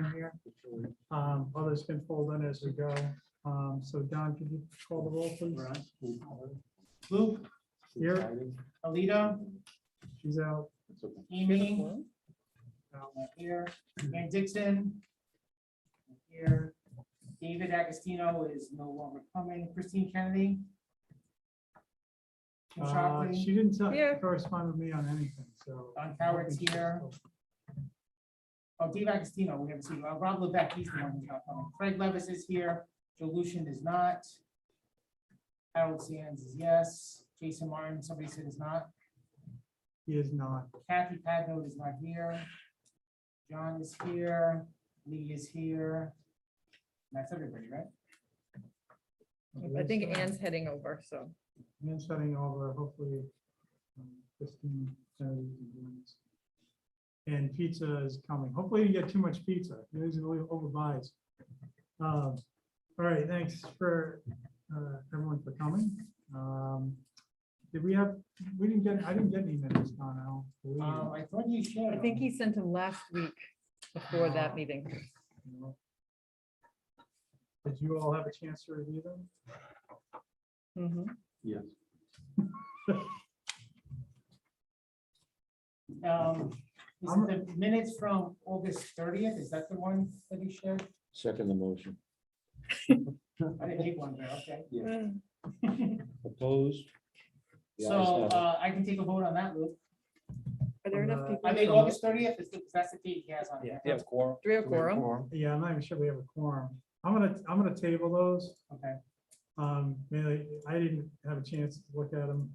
time here. Others can fold in as we go. So Don, could you call the roll, please? Luke, Here, Alita, she's out. Amy, here, Ann Dixon, here, David Agostino is no longer coming, Christine Kennedy. Kim Shockley, She didn't Here. correspond with me on anything, so. Don Howard's here. Oh, Dave Agostino, we haven't seen, Rob Levesque, he's the one who's not coming. Craig Levis is here, Joe Lucian is not. Harold Sands is yes, Jason Martin, somebody said is not. He is not. Kathy Padnote is not here. John is here, Lee is here. That's everybody, right? I think Ann's heading over, so. Ann's heading over, hopefully. 15, 30, and pizza is coming. Hopefully you get too much pizza. He usually overbuys. All right, thanks for everyone for coming. Did we have, I didn't get any minutes on Al. I thought you shared. I think he sent them last week before that meeting. Did you all have a chance to review them? Mhm. Yes. Is it the minutes from August 30th? Is that the one that he shared? Second the motion. I didn't take one there, okay. Opposed? The ayes So have it. I can take a vote on that, Luke. Are there enough people? I mean, August 30th is that's the date he has on it. You have quorum? Do we have a quorum? Yeah, I'm not even sure we have a quorum. I'm gonna table those. Okay, Mainly, I didn't have a chance to look at them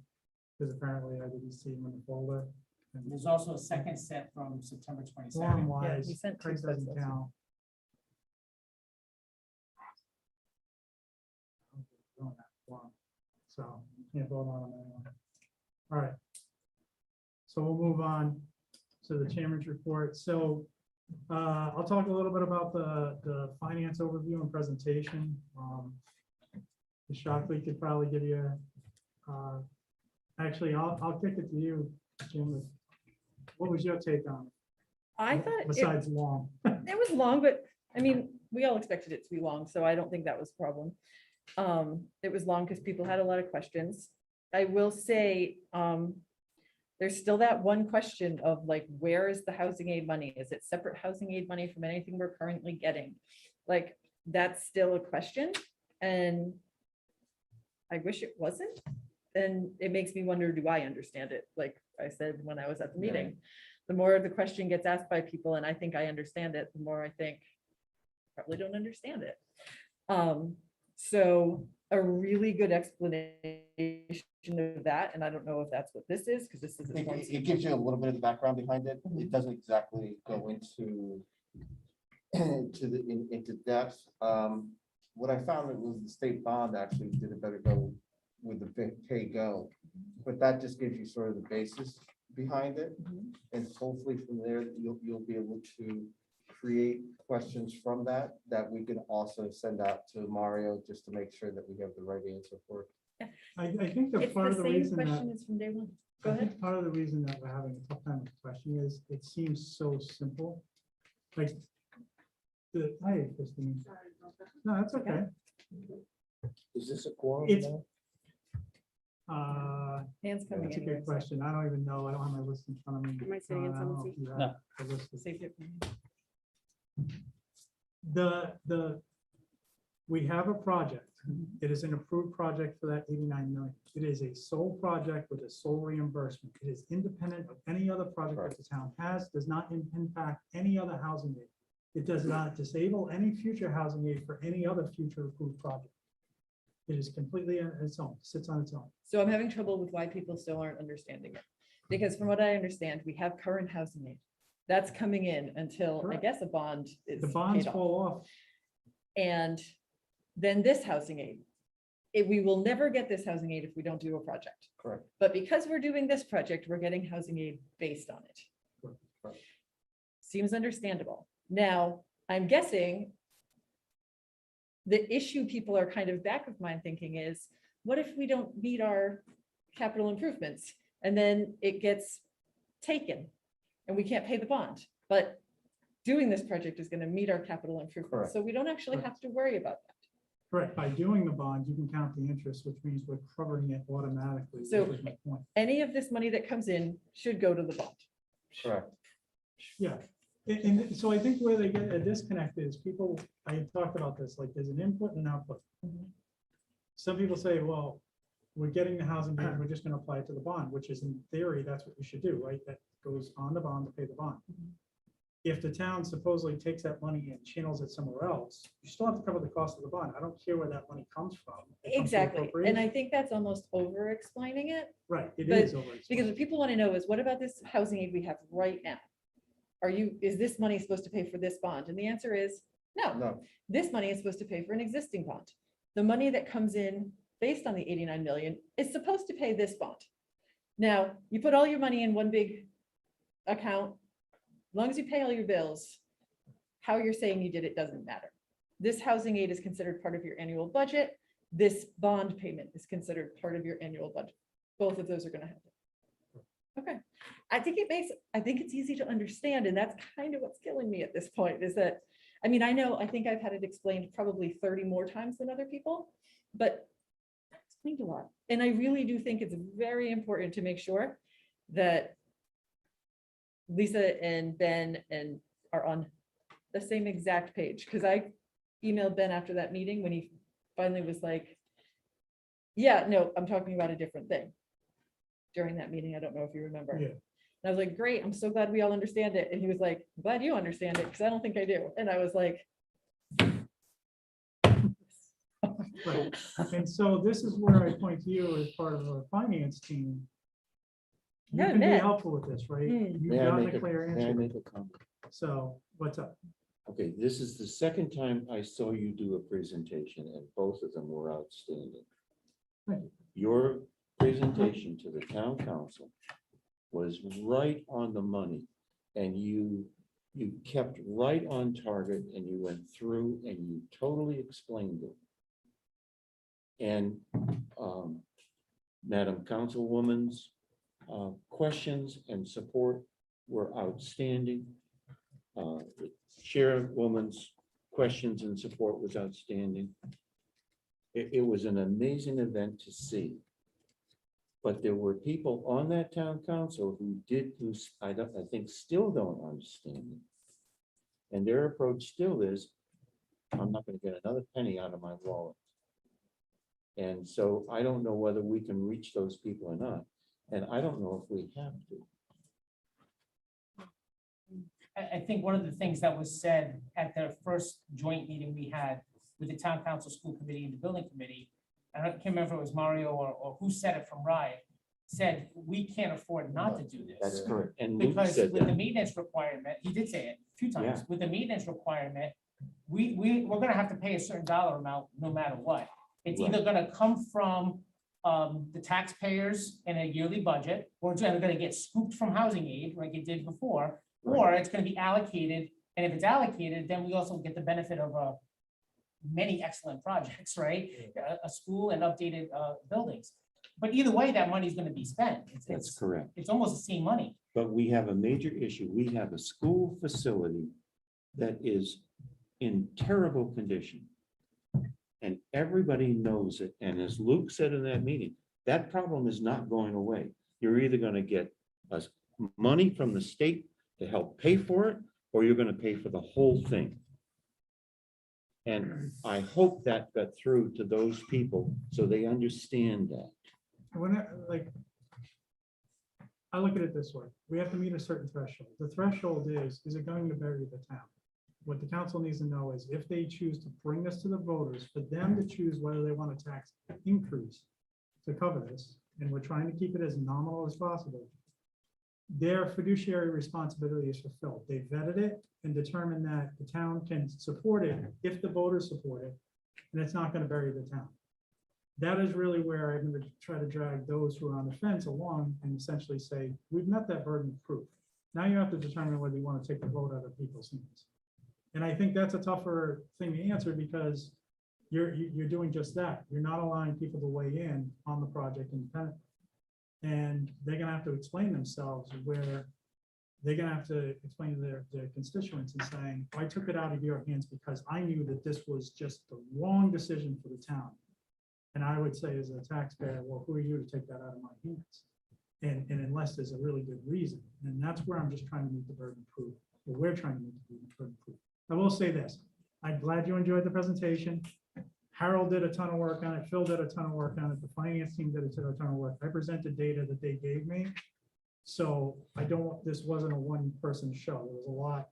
because apparently I didn't see them in the folder. And there's also a second set from September 22nd. Quorum Yeah, wise, he sent two Craig doesn't sets. count. So, can't vote on them anymore. All right. So we'll move on to the chairman's report. So I'll talk a little bit about the finance overview and presentation. Shockley could probably give you, actually, I'll kick it to you, Jim. What was your take on it? I thought it Besides long. was long, but I mean, we all expected it to be long, so I don't think that was a problem. It was long because people had a lot of questions. I will say, there's still that one question of like, where is the housing aid money? Is it separate housing aid money from anything we're currently getting? Like, that's still a question, and I wish it wasn't. And it makes me wonder, do I understand it? Like I said, when I was at the meeting, the more the question gets asked by people, and I think I understand it, the more I think I probably don't understand it. So a really good explanation of that, and I don't know if that's what this is, because this is. It gives you a little bit of the background behind it. It doesn't exactly go into into depth. What I found it was the state bond actually did a better go with the pay go, but that just gives you sort of the basis behind it, and hopefully from there you'll be able to create questions from that we can also send out to Mario just to make sure that we have the right answer for it. I think that It's part the of the same reason question that, as from day one. Go I ahead. think part of the reason that we're having a tough time with the question is it seems so simple. Like, hi, Christine. No, that's okay. Is this a quorum? It's- now? Hands coming That's a in. good question. I don't even know. I don't have my list in front of me. Am I sitting in I don't know someone's if you have No. the list of- Saved it. We have a project. It is an approved project for that 89 million. It is a sole project with a sole reimbursement. It is independent of any other project that the town has, does not impact any other housing aid. It does not disable any future housing aid for any other future approved project. It is completely on its own, sits on its own. So I'm having trouble with why people still aren't understanding it. Because from what I understand, we have current housing aid. That's coming in until, I Correct. guess, a bond is The bonds paid off. fall off. And then this housing aid. We will never get this housing aid if we don't do a project. Correct. But because we're doing this project, we're getting housing aid based on it. Correct. Seems understandable. Now, I'm guessing the issue people are kind of back of mind thinking is, what if we don't meet our capital improvements and then it gets taken and we can't pay the bond? But doing this project is gonna meet our capital improvements, Correct. so we don't actually have to worry about that. Correct. By doing the bond, you can count the interest, which means we're covering it automatically. which So- is my point. Any of this money that comes in should go to the bond. Correct. Yeah, and so I think where they get a disconnect is people, I had talked about this, like there's an input and an output. Mhm. Some people say, well, we're getting the housing, grant, we're just gonna apply it to the bond, which is in theory, that's what we should do, right? That goes on the bond to pay the bond. Mhm. If the town supposedly takes that money and channels it somewhere else, you still have to cover the cost of the bond. I don't care where that money comes from. It comes from Exactly, and I appropriation. think that's almost over explaining it, Right, it but- is over. because what people want to know is, what about this housing aid we have right now? Is this money supposed to pay for this bond? And the answer is, no. No, This money is supposed to pay for an existing bond. The money that comes in based on the 89 million is supposed to pay this bond. Now, you put all your money in one big account, as long as you pay all your bills, how you're saying you did it doesn't matter. This housing aid is considered part of your annual budget. This bond payment is considered part of your annual budget. Both of those are gonna happen. Okay, I think it's easy to understand, and that's kind of what's killing me at this point, is that, I mean, I think I've had it explained probably 30 more times than other people, but I explained a lot. And I really do think it's very important to make sure that Lisa and Ben are on the same exact page, because I emailed Ben after that meeting when he finally was like, yeah, no, I'm talking about a different thing. During that meeting, I don't know if you remember. Yeah. And I was like, great, I'm so glad we all understand it. And he was like, "I'm glad you understand it, because I don't think I do." And I was like, Right. And so this is where I point to you as part of our finance team. You No, can be Ned. helpful with this, right? Hmm. You've May I gotten make a clear may I answer. make a comment? So what's up? Okay, this is the second time I saw you do a presentation and both of them were outstanding. Thank you. Your presentation to the town council was right on the money. And you kept right on target and you went through and you totally explained it. And Madam Councilwoman's questions and support were outstanding. The Chairwoman's questions and support was outstanding. It was an amazing event to see. But there were people on that town council who I think still don't understand it. And their approach still is, I'm not gonna get another penny out of my wallet. And so I don't know whether we can reach those people or not. And I don't know if we have to. I think one of the things that was said at the first joint meeting we had with the town council, school committee and the building committee, I can't remember if it was Mario or who said it from Rhode, said, we can't afford not to do this. That's correct. And Luke Because said with the that. maintenance requirement, he did say it a few times, Yeah. with the maintenance requirement, we're gonna have to pay a certain dollar amount no matter what. It's either gonna come from the taxpayers in a yearly budget, or it's either gonna get scooped from housing aid like it did before, or it's gonna be allocated, and if it's allocated, then we also get the benefit of many excellent projects, right? A school and updated buildings. But either way, that money is gonna be spent. That's correct. It's almost the same money. But we have a major issue. We have a school facility that is in terrible condition. And everybody knows it. And as Luke said in that meeting, that problem is not going away. You're either gonna get money from the state to help pay for it, or you're gonna pay for the whole thing. And I hope that got through to those people so they understand that. I look at it this way, we have to meet a certain threshold. The threshold is it going to bury the town? What the council needs to know is if they choose to bring this to the voters, for them to choose whether they want a tax increase to cover this, and we're trying to keep it as nominal as possible, their fiduciary responsibility is fulfilled. They vetted it and determined that the town can support it if the voters support it, and it's not going to bury the town. That is really where I'm going to try to drag those who are on the fence along and essentially say, we've met that burden of proof. Now you have to determine whether you want to take the vote out of people's hands. And I think that's a tougher thing to answer because you're doing just that. You're not allowing people to weigh in on the project independently. And they're gonna have to explain themselves where they're gonna have to explain to their constituents and saying, I took it out of your hands because I knew that this was just the wrong decision for the town. And I would say as a taxpayer, well, who are you to take that out of my hands? And unless there's a really good reason, and that's where I'm just trying to meet the burden of proof, or we're trying to meet the burden of proof. I will say this, I'm glad you enjoyed the presentation. Harold did a ton of work on it, Phil did a ton of work on it, the finance team did a ton of work. I presented data that they gave me. So this wasn't a one-person show, there was a lot,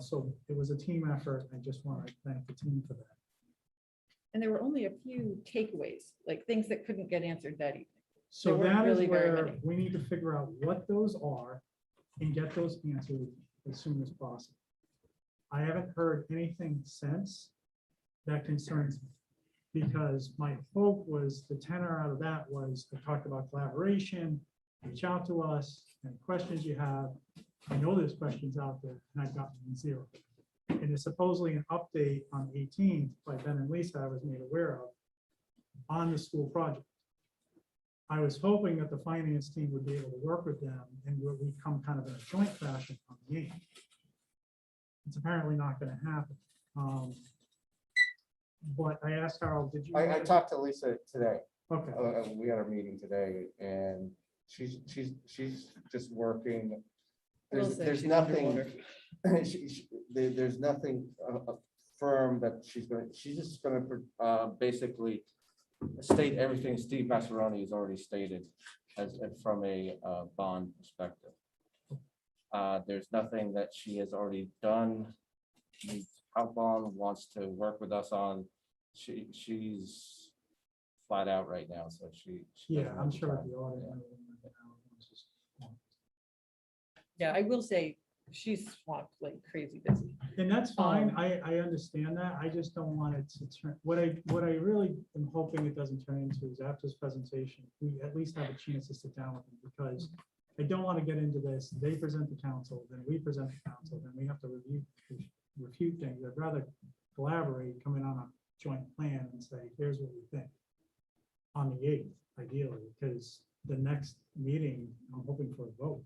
so it was a team effort. I just want to thank the team for that. And there were only a few takeaways, like things that couldn't get answered that evening. So There weren't that is really very where many. we need to figure out what those are and get those answered as soon as possible. I haven't heard anything since that concerns me, because my hope was the tenor out of that was I talked about collaboration, reach out to us, and questions you have. I know there's questions out there, and I've gotten zero. And there's supposedly an update on the 18th by Ben and Lisa I was made aware of on the school project. I was hoping that the finance team would be able to work with them and we come kind of in a joint fashion on the 8th. It's apparently not going to happen. But I asked Harold, did you? I talked to Lisa today. Okay, We had our meeting today, and she's just working. Will said There's she's nothing, underwater. there's nothing firm that she's just gonna basically state everything Steve Massaroni has already stated as from a bond perspective. There's nothing that she has already done. Outbound wants to work with us on. She's flat out right now, so she yeah, doesn't I'm have the sure time. the audit. Yeah. Yeah, I will say she's swamped like crazy busy. And that's fine. I understand that. I just don't want it to turn, what I really am hoping it doesn't turn into is after this presentation, we at least have a chance to sit down with them, because I don't want to get into this. They present the council, then we present the council, then we have to refute things. I'd rather collaborate, come in on a joint plan and say, here's what we think on the 8th, ideally, because the next meeting, I'm hoping for a vote.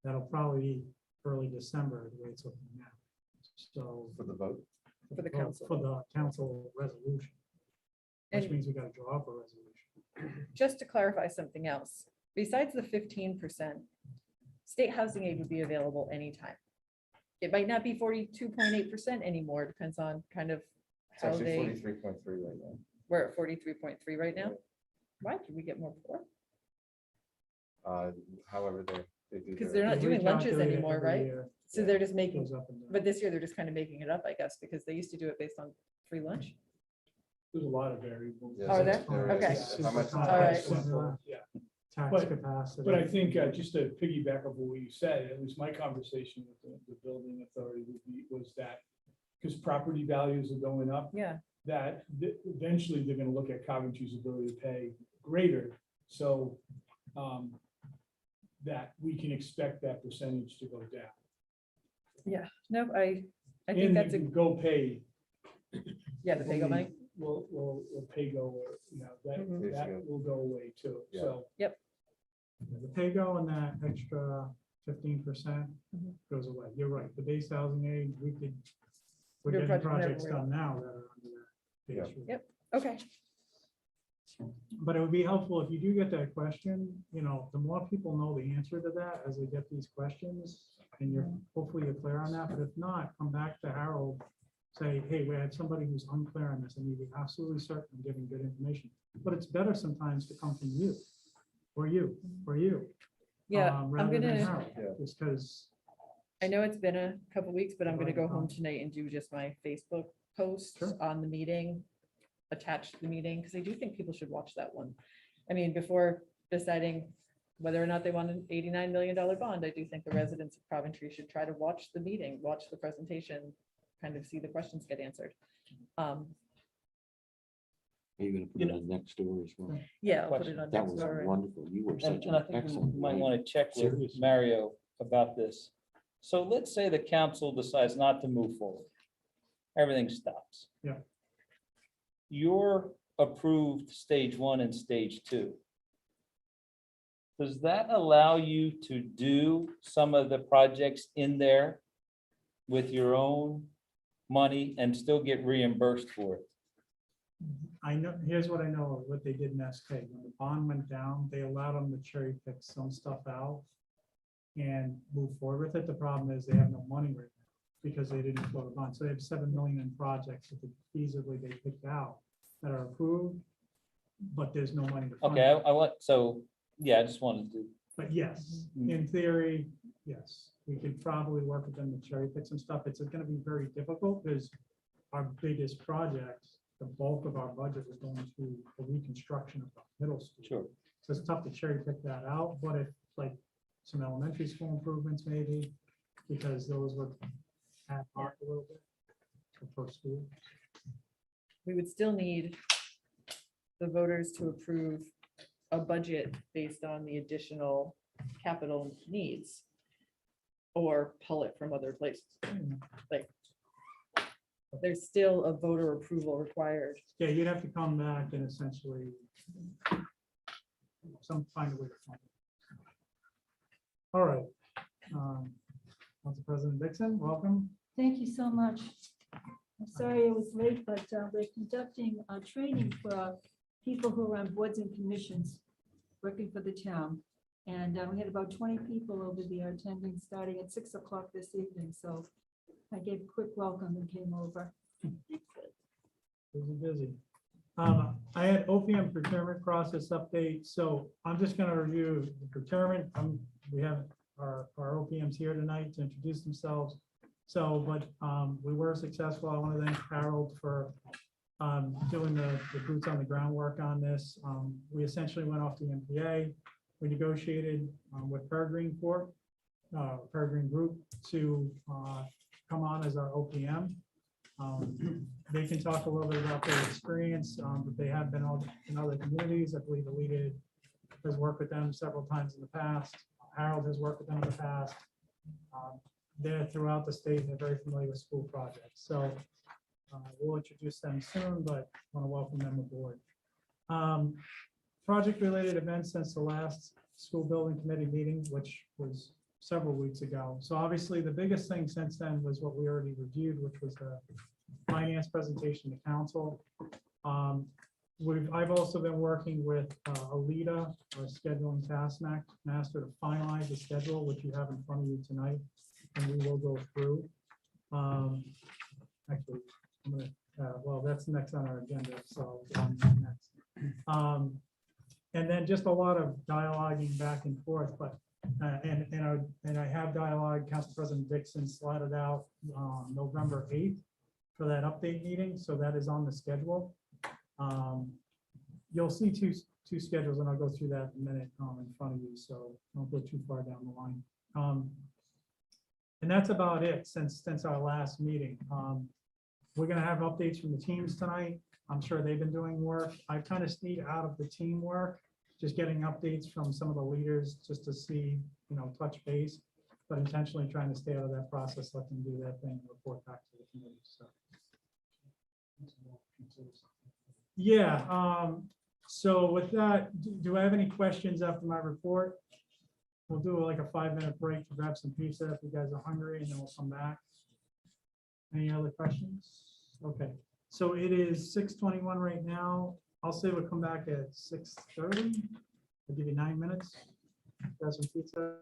That'll probably be early December, the way it's looking now. So. For the vote. For the vote council. For the council resolution. Which And- means we gotta draw up a resolution. Just to clarify something else, besides the 15%, state housing aid would be available anytime. It might not be 42.8% anymore, depends on kind of It's how actually they, 43.3 right now. we're at 43.3 right now. Why did we get more before? However, they do. Because their- they're not They doing lunches recalculate it anymore, every right? year. So they're just making, Goes up and down. but this year they're just kind of making it up, I guess, because they used to do it based on free lunch. There's a lot of variables. Yes, Are there? there is. Okay. How much- All right. Yeah, Tax But- capacity. but I think just to piggyback off what you said, at least my conversation with the building authority was that because property values are going up, Yeah, that eventually they're gonna look at Coventry's ability to pay greater. So that we can expect that percentage to go down. yeah, no, I think And that's the a, go pay. yeah, the pay go money. Will pay go, or, Mhm. that will go away too, Yeah. so. The pay-go and that extra 15% Mhm. goes away. You're right. The base housing aid, we're Your getting project projects never will. done now that are under that. Yeah. base rate. Yep. Okay, But it would be helpful if you do get that question, the more people know the answer to that as they get these questions, and hopefully you're clear on that, but if not, come back to Harold, say, hey, we had somebody who's unclear on this, and you be absolutely certain I'm giving good information. But it's better sometimes to come from you, or you. yeah, I'm rather than gonna, Harold, Yeah. just because. I know it's been a couple weeks, but I'm gonna Right, go home tonight and do just my Facebook post Sure. on the meeting, attach the meeting, because I do think people should watch that one. I mean, before deciding whether or not they want an $89 million bond, I do think the residents of Coventry should try to watch the meeting, watch the presentation, kind of see the questions get answered. Are you gonna put it on next door as well? Yeah, I'll put Question. it on That next was door. wonderful. You were such And I an think excellent. we might lead. want to check with Seriously. Mario about this. So let's say the council decides not to move forward. Everything stops. Yeah. Your approved stage 1 and stage 2. does that allow you to do some of the projects in there with your own money and still get reimbursed for it? I know, here's what I know of what they did in SK. When the bond went down, they allowed them to cherry pick some stuff out and move forward with it. The problem is they have no money right now because they didn't float a bond. So they have 7 million in projects that feasibly they picked out that are approved, but there's no money to fund Okay, it. I want, so, yeah, I just wanted to, But yes, in theory, yes, we could probably work with them to cherry pick some stuff. It's gonna be very difficult because our biggest project, the bulk of our budget was going to the reconstruction of the middle school. sure. So it's tough to cherry pick that out, but if like some elementary school improvements maybe, because those were at heart a little bit for school. We would still need the voters to approve a budget based on the additional capital needs. Or pull it from other places. Like, there's still a voter approval required. Yeah, you'd have to come back and essentially find a way to fund it. All right. Council President Dixon, welcome. Thank you so much. I'm sorry I was late, but we're conducting a training for people who are on boards and commissions working for the town. And we had about 20 people over there attending, starting at 6 o'clock this evening. So I gave a quick welcome and came over. Busy. I had OPM procurement process update, so I'm just gonna review the procurement. We have our OPMs here tonight to introduce themselves. So, but we were successful. I want to thank Harold for doing the boots on the ground work on this. We essentially went off the MPA. We negotiated with Peregrine Corp, Peregrine Group to come on as our OPM. They can talk a little bit about their experience, but they have been in other communities. I believe Alita has worked with them several times in the past. Harold has worked with them in the past. They're throughout the state and they're very familiar with school projects. So we'll introduce them soon, but want to welcome them aboard. Project-related events since the last school building committee meeting, which was several weeks ago. So obviously the biggest thing since then was what we already reviewed, which was the finance presentation to council. I've also been working with Alita, our scheduling task master, to finalize the schedule, which you have in front of you tonight, and we will go through. Actually, I'm gonna, well, that's next on our agenda, so on next. And then just a lot of dialoguing back and forth, but and I have dialogue. Council President Dixon slotted out November 8th for that update meeting, so that is on the schedule. You'll see two schedules, and I'll go through that in a minute in front of you, so don't go too far down the line. And that's about it since our last meeting. We're gonna have updates from the teams tonight. I'm sure they've been doing work. I kind of stayed out of the teamwork, just getting updates from some of the leaders just to see, touch base, but intentionally trying to stay out of that process, let them do their thing, and report back to the committee. So. Yeah, so with that, do I have any questions after my report? We'll do like a 5-minute break to grab some pizza if you guys are hungry, and then we'll come back. Any other questions? Okay, so it is 6:21 right now. I'll say we'll come back at 6:30. I'll give you 9 minutes. Grab some pizza.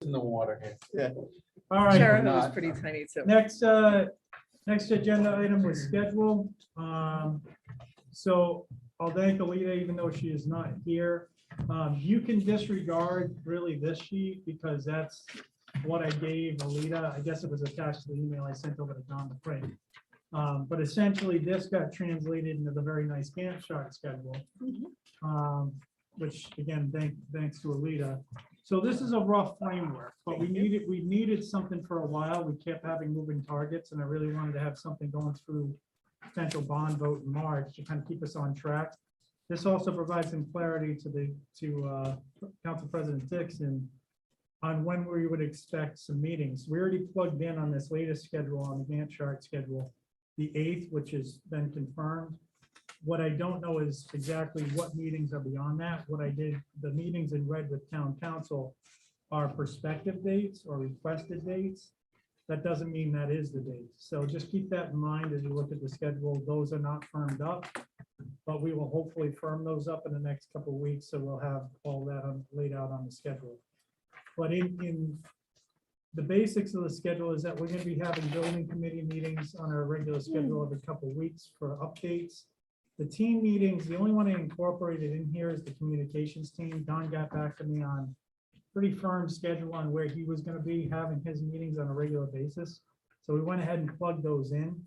in the water here. All right. Sheriff was not- pretty tiny too. Next agenda item was schedule. So I'll thank Alita, even though she is not here. You can disregard really this sheet because that's what I gave Alita. I guess it was attached to the email I sent over to Don to print. But essentially this got translated into the very nice Gantt chart schedule. Which again, thanks to Alita. So this is a rough framework, but we needed something for a while. We kept having moving targets and I really wanted to have something going through potential bond vote in March to kind of keep us on track. This also provides some clarity to Council President Dixon on when we would expect some meetings. We already plugged in on this latest schedule on the Gantt chart schedule, the 8th, which has been confirmed. What I don't know is exactly what meetings are beyond that. What I did, the meetings in red with town council are prospective dates or requested dates. That doesn't mean that is the date. So just keep that in mind as you look at the schedule. Those are not firmed up, but we will hopefully firm those up in the next couple of weeks. So we'll have all that laid out on the schedule. But in the basics of the schedule is that we're going to be having building committee meetings on our regular schedule every couple of weeks for updates. The team meetings, the only one I incorporated in here is the communications team. Don got back to me on pretty firm schedule on where he was going to be having his meetings on a regular basis. So we went ahead and plugged those in.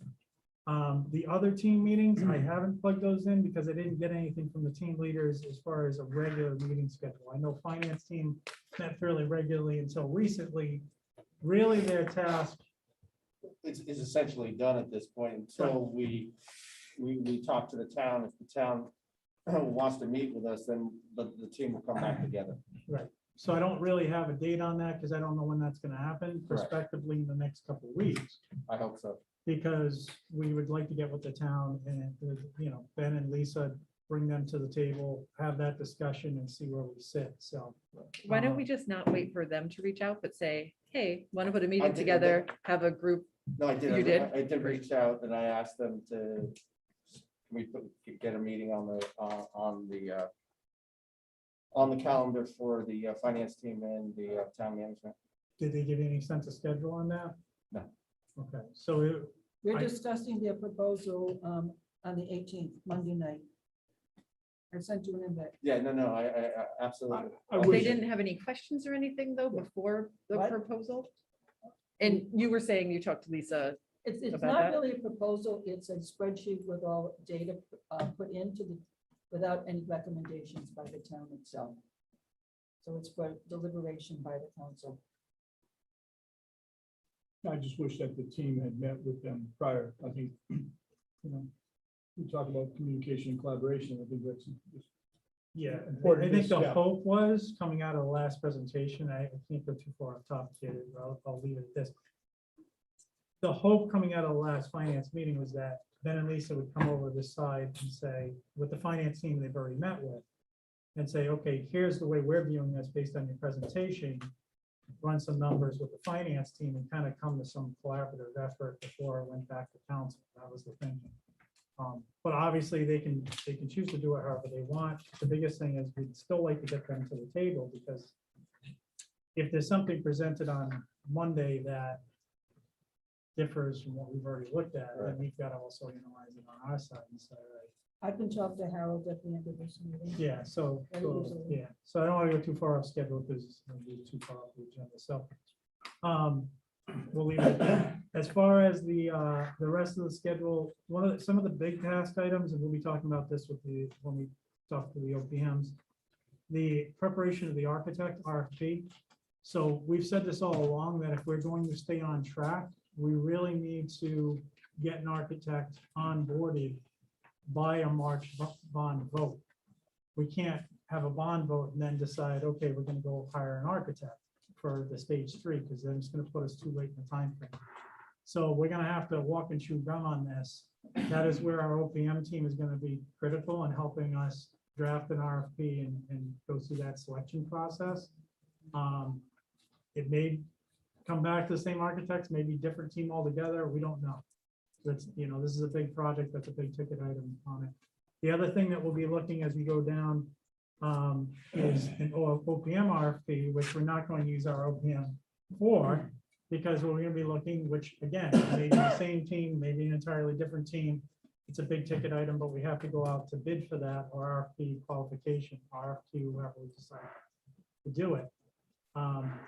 The other team meetings, I haven't plugged those in because I didn't get anything from the team leaders as far as a regular meeting schedule. I know finance team met fairly regularly until recently. Really their task, It's essentially done at this point until we talk to the town. If the town wants to meet with us, then the team will come back together. right. So I don't really have a date on that because I don't know when that's going to happen, Correct. prospectively in the next couple of weeks. I hope so. Because we would like to get with the town and, Ben and Lisa, bring them to the table, have that discussion and see where we sit. So. Why don't we just not wait for them to reach out, but say, hey, want to put a meeting did- together, have a group? No, I did. You did? I did reach out and I asked them to, get a meeting on the calendar for the finance team and the town management. Did they give you any sense of schedule on that? No. Okay, so We're I- discussing their proposal on the 18th, Monday night. I sent you an invite. Yeah, no, I absolutely. I They wish- didn't have any questions or anything though before the What? proposal? And you were saying you talked to Lisa. It's About not that? really a proposal, it's a spreadsheet with all data put into without any recommendations by the town itself. So it's for deliberation by the council. I just wish that the team had met with them prior. I think, we talk about communication and collaboration. I think that's just yeah, Important I think the step. hope was coming out of the last presentation. I can't go too far off topic here. I'll leave it at this. The hope coming out of the last finance meeting was that Ben and Lisa would come over this side and say, with the finance team they've already met with, and say, okay, here's the way we're viewing this based on your presentation. Run some numbers with the finance team and kind of come to some collaborative effort before it went back to council. That was the thinking. But obviously they can choose to do it however they want. The biggest thing is we'd still like to get them to the table because if there's something presented on Monday that differs from what we've already looked at, then we've got to also analyze it on our side and say, all I can talk to Harold at the end of this meeting. right, yeah, so I don't want to go too far off schedule because it's going to be too far off the agenda. So we'll leave it at that. As far as the rest of the schedule, some of the big task items, and we'll be talking about this when we talk to the OPMs, the preparation of the architect RFP. So we've said this all along that if we're going to stay on track, we really need to get an architect onboarded by a March bond vote. We can't have a bond vote and then decide, okay, we're going to go hire an architect for the stage 3, because then it's going to put us too late in the time frame. So we're going to have to walk and chew gum on this. That is where our OPM team is going to be critical in helping us draft an RFP and go through that selection process. It may come back to the same architects, maybe different team altogether. We don't know. That's, this is a big project. That's a big ticket item on it. The other thing that we'll be looking as we go down is an OPM RFP, which we're not going to use our OPM for, because we're gonna be looking, which again, maybe the same team, maybe an entirely different team. It's a big ticket item, but we have to go out to bid for that, or RFP qualification, RFQ, whoever we decide to do it.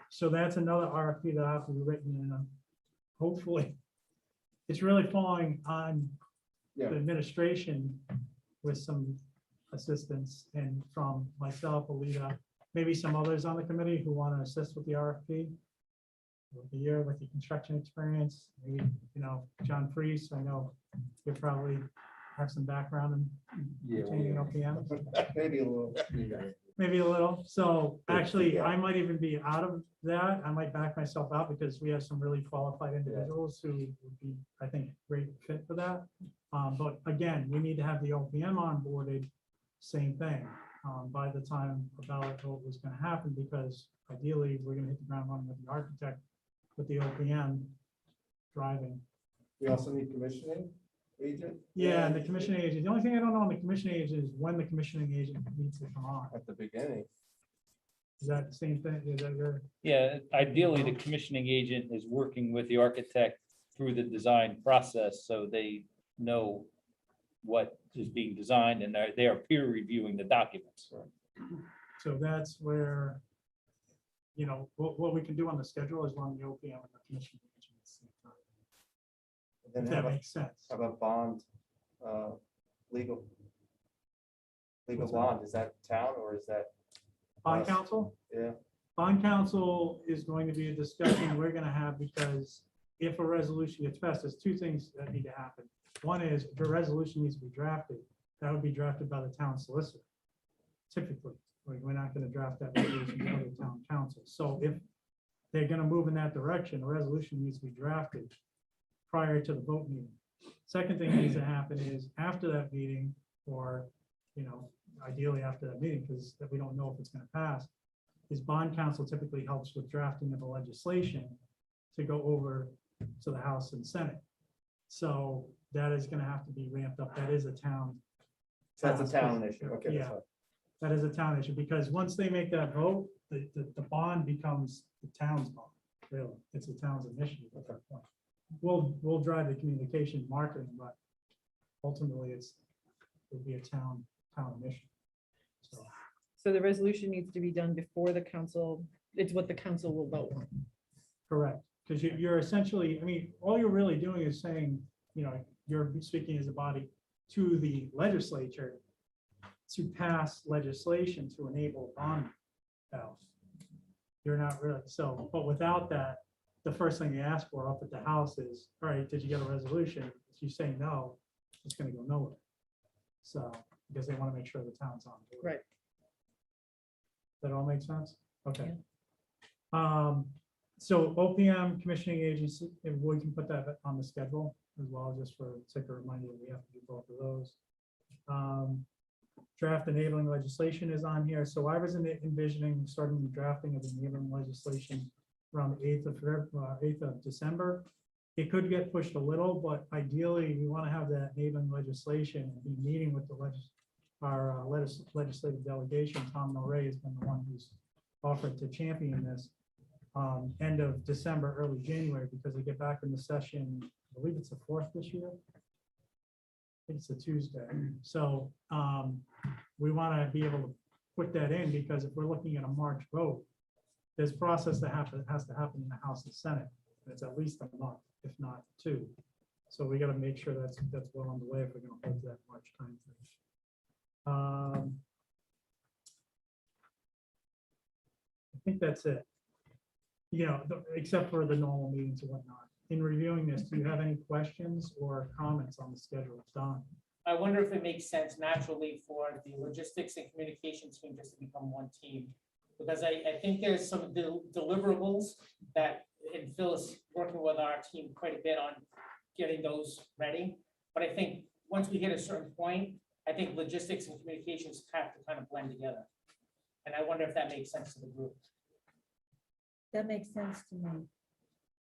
So that's another RFP that I have to be written in. Hopefully, it's really falling on the Yeah. administration with some assistance and from myself, Alita, maybe some others on the committee who want to assist with the RFP. With the year, with the construction experience, maybe, John Freeze, I know you probably have some background in obtaining OPM, Maybe a little. maybe a little. So actually, I might even be out of that. I might back myself out because we have some really qualified individuals who would be, I think, great fit for that. But again, we need to have the OPM onboarded, same thing, by the time a ballot vote was gonna happen, because ideally, we're gonna hit the ground running with the architect, with the OPM driving. We also need commissioning agent. Yeah, and the commissioning agent, the only thing I don't know on the commissioning agent is when the commissioning agent needs to come on. At the beginning. Is that the same thing? Is that your? Yeah, ideally, the commissioning agent is working with the architect through the design process, so they know what is being designed, and they are peer reviewing the documents. So that's where, what we can do on the schedule is run the OPM and the commissioning agent at the same time. And then If have that a, makes sense. have a bond, legal. Legal What's that? bond, is that town or is that, Bond Us. counsel? yeah, Bond counsel is going to be a discussion we're gonna have, because if a resolution gets passed, there's two things that need to happen. One is, if a resolution needs to be drafted, that would be drafted by the town solicitor. Typically, we're not gonna draft that resolution by the town council. So if they're gonna move in that direction, a resolution needs to be drafted prior to the vote meeting. Second thing that needs to happen is after that meeting, or, ideally after that meeting, because we don't know if it's gonna pass, is bond counsel typically helps with drafting of the legislation to go over to the House and Senate. So that is gonna have to be ramped up. That is a town. so that's a task. town issue, okay, Yeah. that's fine. That is a town issue, because once they make that vote, the bond becomes the town's bond, really. It's the town's initiative at that point. We'll drive the communication marketing, but ultimately it'll be a town initiative. So, So the resolution needs to be done before the council, it's what the council will vote on. correct, because you're essentially, all you're really doing is saying, you're speaking as a body to the legislature to pass legislation to enable bond house. You're not really, but without that, the first thing you ask for up at the House is, all right, did you get a resolution? If you say no, it's gonna go nowhere. So, because they want to make sure the town's on board. Right. That all makes sense? Okay. So OPM Commissioning Agency, if we can put that on the schedule as well, just for sake of reminder, we have to do both of those. Draft enabling legislation is on here. So I was envisioning starting the drafting of the enabling legislation around the 8th of December. It could get pushed a little, but ideally, we want to have that enabling legislation and be meeting with our legislative delegation. Tom Murray has been the one who's offered to champion this end of December, early January, because they get back in the session, I believe it's the 4th this year. I think it's a Tuesday. So we want to be able to put that in, because if we're looking at a March vote, there's process that has to happen in the House and Senate. It's at least a month, if not 2. So we got to make sure that's well underway if we're going to hold that March timeframe. I think that's it. Except for the normal meetings and whatnot. In reviewing this, do you have any questions or comments on the schedule? Don? I wonder if it makes sense naturally for the logistics and communications team just to become one team. Because I think there's some deliverables that, and Phil is working with our team quite a bit on getting those ready. But I think once we hit a certain point, I think logistics and communications have to kind of blend together. And I wonder if that makes sense to the group. That makes sense to me.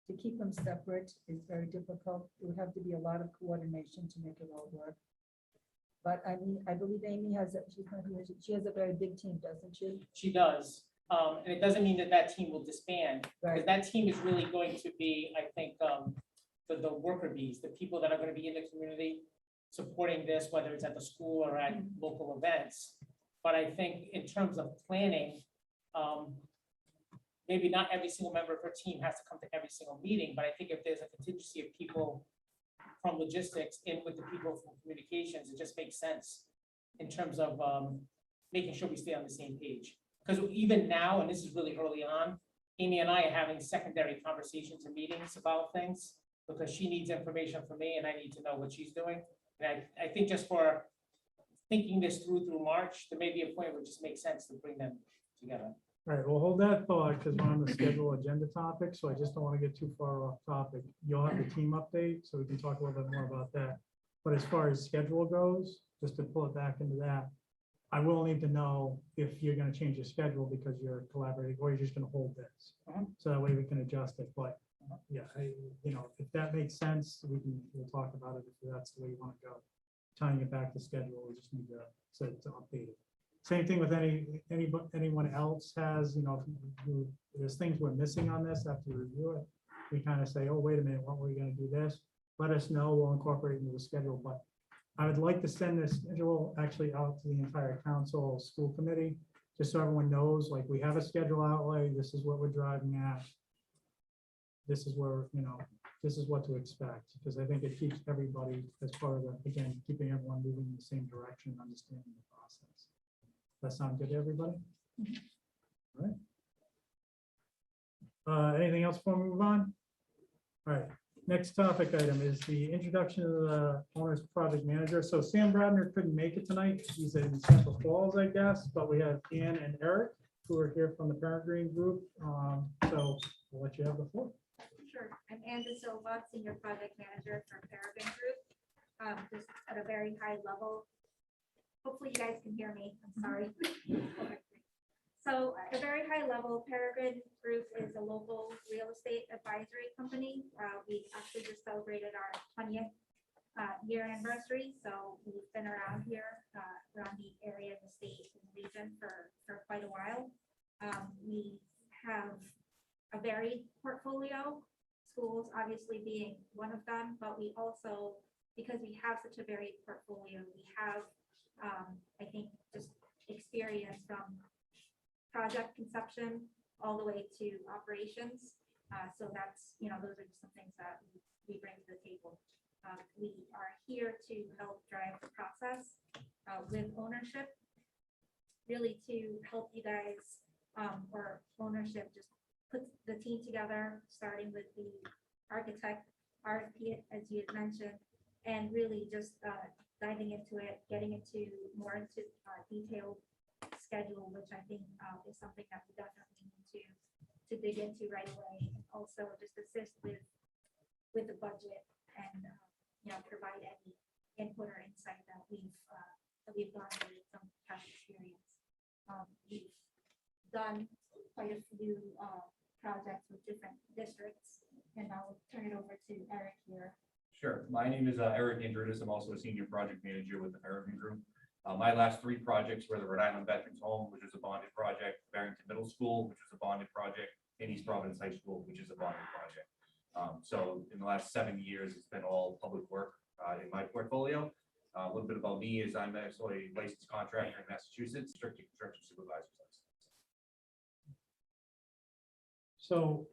To keep them separate is very difficult. It would have to be a lot of coordination to make it all work. But I mean, I believe Amy has, she has a very big team, doesn't she? She does. And it doesn't mean that that team will disband, because Right. that team is really going to be, I think, the worker bees, the people that are gonna be in the community supporting this, whether it's at the school or at local events. But I think in terms of planning, maybe not every single member of her team has to come to every single meeting, but I think if there's a contingency of people from logistics in with the people from communications, it just makes sense in terms of making sure we stay on the same page. Because even now, and this is really early on, Amy and I are having secondary conversations and meetings about things because she needs information from me and I need to know what she's doing. And I think just for thinking this through March, there may be a point where it just makes sense to bring them together. All right, well, hold that thought because we're on the schedule agenda topic, so I just don't want to get too far off topic. You'll have the team update, so we can talk a little bit more about that. But as far as schedule goes, just to pull it back into that, I will need to know if you're gonna change your schedule because you're collaborating, or you're just gonna hold this. So that way we can adjust it, but yeah, if that makes sense, we'll talk about it if that's the way you wanna go. Tying it back to schedule, we just need to update it. Same thing with anyone else has, there's things we're missing on this after you review it. We kind of say, oh, wait a minute, what were we gonna do this? Let us know, we'll incorporate it into the schedule, but I would like to send this schedule actually out to the entire council, school committee, just so everyone knows, like, we have a schedule outlay, this is what we're driving at. This is where, this is what to expect, because I think it keeps everybody as part of the, again, keeping everyone moving in the same direction, understanding the process. That sound good to everybody? All right. Anything else before we move on? All right. Next topic item is the introduction of the owner's project manager. So Sam Bradner couldn't make it tonight. He's in Central Falls, I guess, but we have Ann and Eric who are here from the Parent Green Group. So we'll let you have the floor. Sure. I'm Ann De Silva, Senior Project Manager for Peregrine Group. Just at a very high level. Hopefully you guys can hear me. I'm sorry. Okay. So at a very high level, Peregrine Group is a local real estate advisory company. We actually just celebrated our 20th year anniversary. So we've been around here, around the area, the state, and the region for quite a while. We have a varied portfolio, schools obviously being one of them, but we also, because we have such a varied portfolio, we have, I think, just experience from project conception all the way to operations. So that's, those are just some things that we bring to the table. We are here to help drive the process with ownership, really to help you guys, or ownership, just put the team together, starting with the architect, RFP, as you had mentioned, and really just diving into it, getting into more into detailed schedule, which I think is something that we definitely need to dig into right away, and also just assist with the budget and provide any input or insight that we've gone through from past experience. We've done quite a few projects with different districts, and I'll turn it over to Eric here. Sure. My name is Eric Andrudis. I'm also a senior project manager with the Peregrine Group. My last three projects were the Rhode Island Veterans Home, which is a bonded project, Barrington Middle School, which is a bonded project, and East Providence High School, which is a bonded project. So in the last 7 years, it's been all public work in my portfolio. A little bit about me is I'm actually a licensed contractor in Massachusetts, restricted construction supervisor's license. So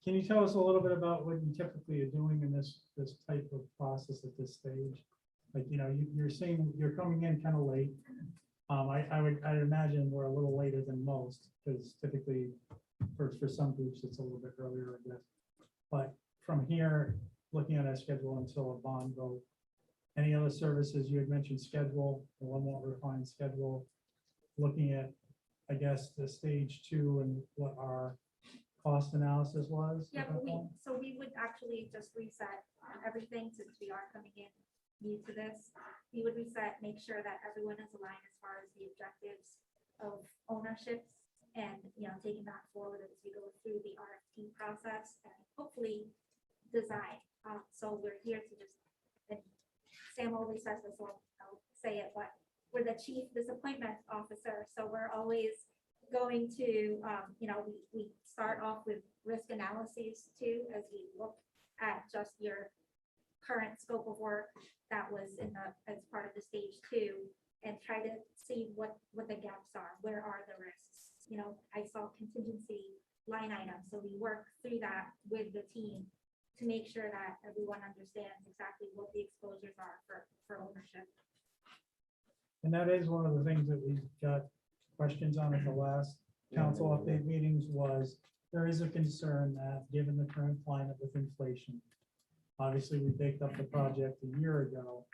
can you tell us a little bit about what you typically are doing in this type of process at this stage? Like, you're saying you're coming in kind of late. I'd imagine we're a little later than most, because typically for some groups, it's a little bit earlier, I guess. But from here, looking at our schedule until a bond vote, any other services you had mentioned schedule, a little more refined schedule, looking at, I guess, the stage 2 and what our cost analysis was? Yeah, but we would actually just reset everything, since we are coming in new to this. We would reset, make sure that everyone is aligned as far as the objectives of ownerships, and taking that forward as we go through the RFP process and hopefully design. So we're here to just Sam always says this, I'll say it, but we're the chief disappointment officer, so we're always going to, we start off with risk analyses too, as we look at just your current scope of work that was as part of the stage 2, and try to see what the gaps are, where are the risks. I saw contingency line items, so we work through that with the team to make sure that everyone understands exactly what the exposures are for ownership. And that is one of the things that we got questions on at the last council update meetings was, there is a concern that given the current climate with inflation, obviously we baked up the project a year ago,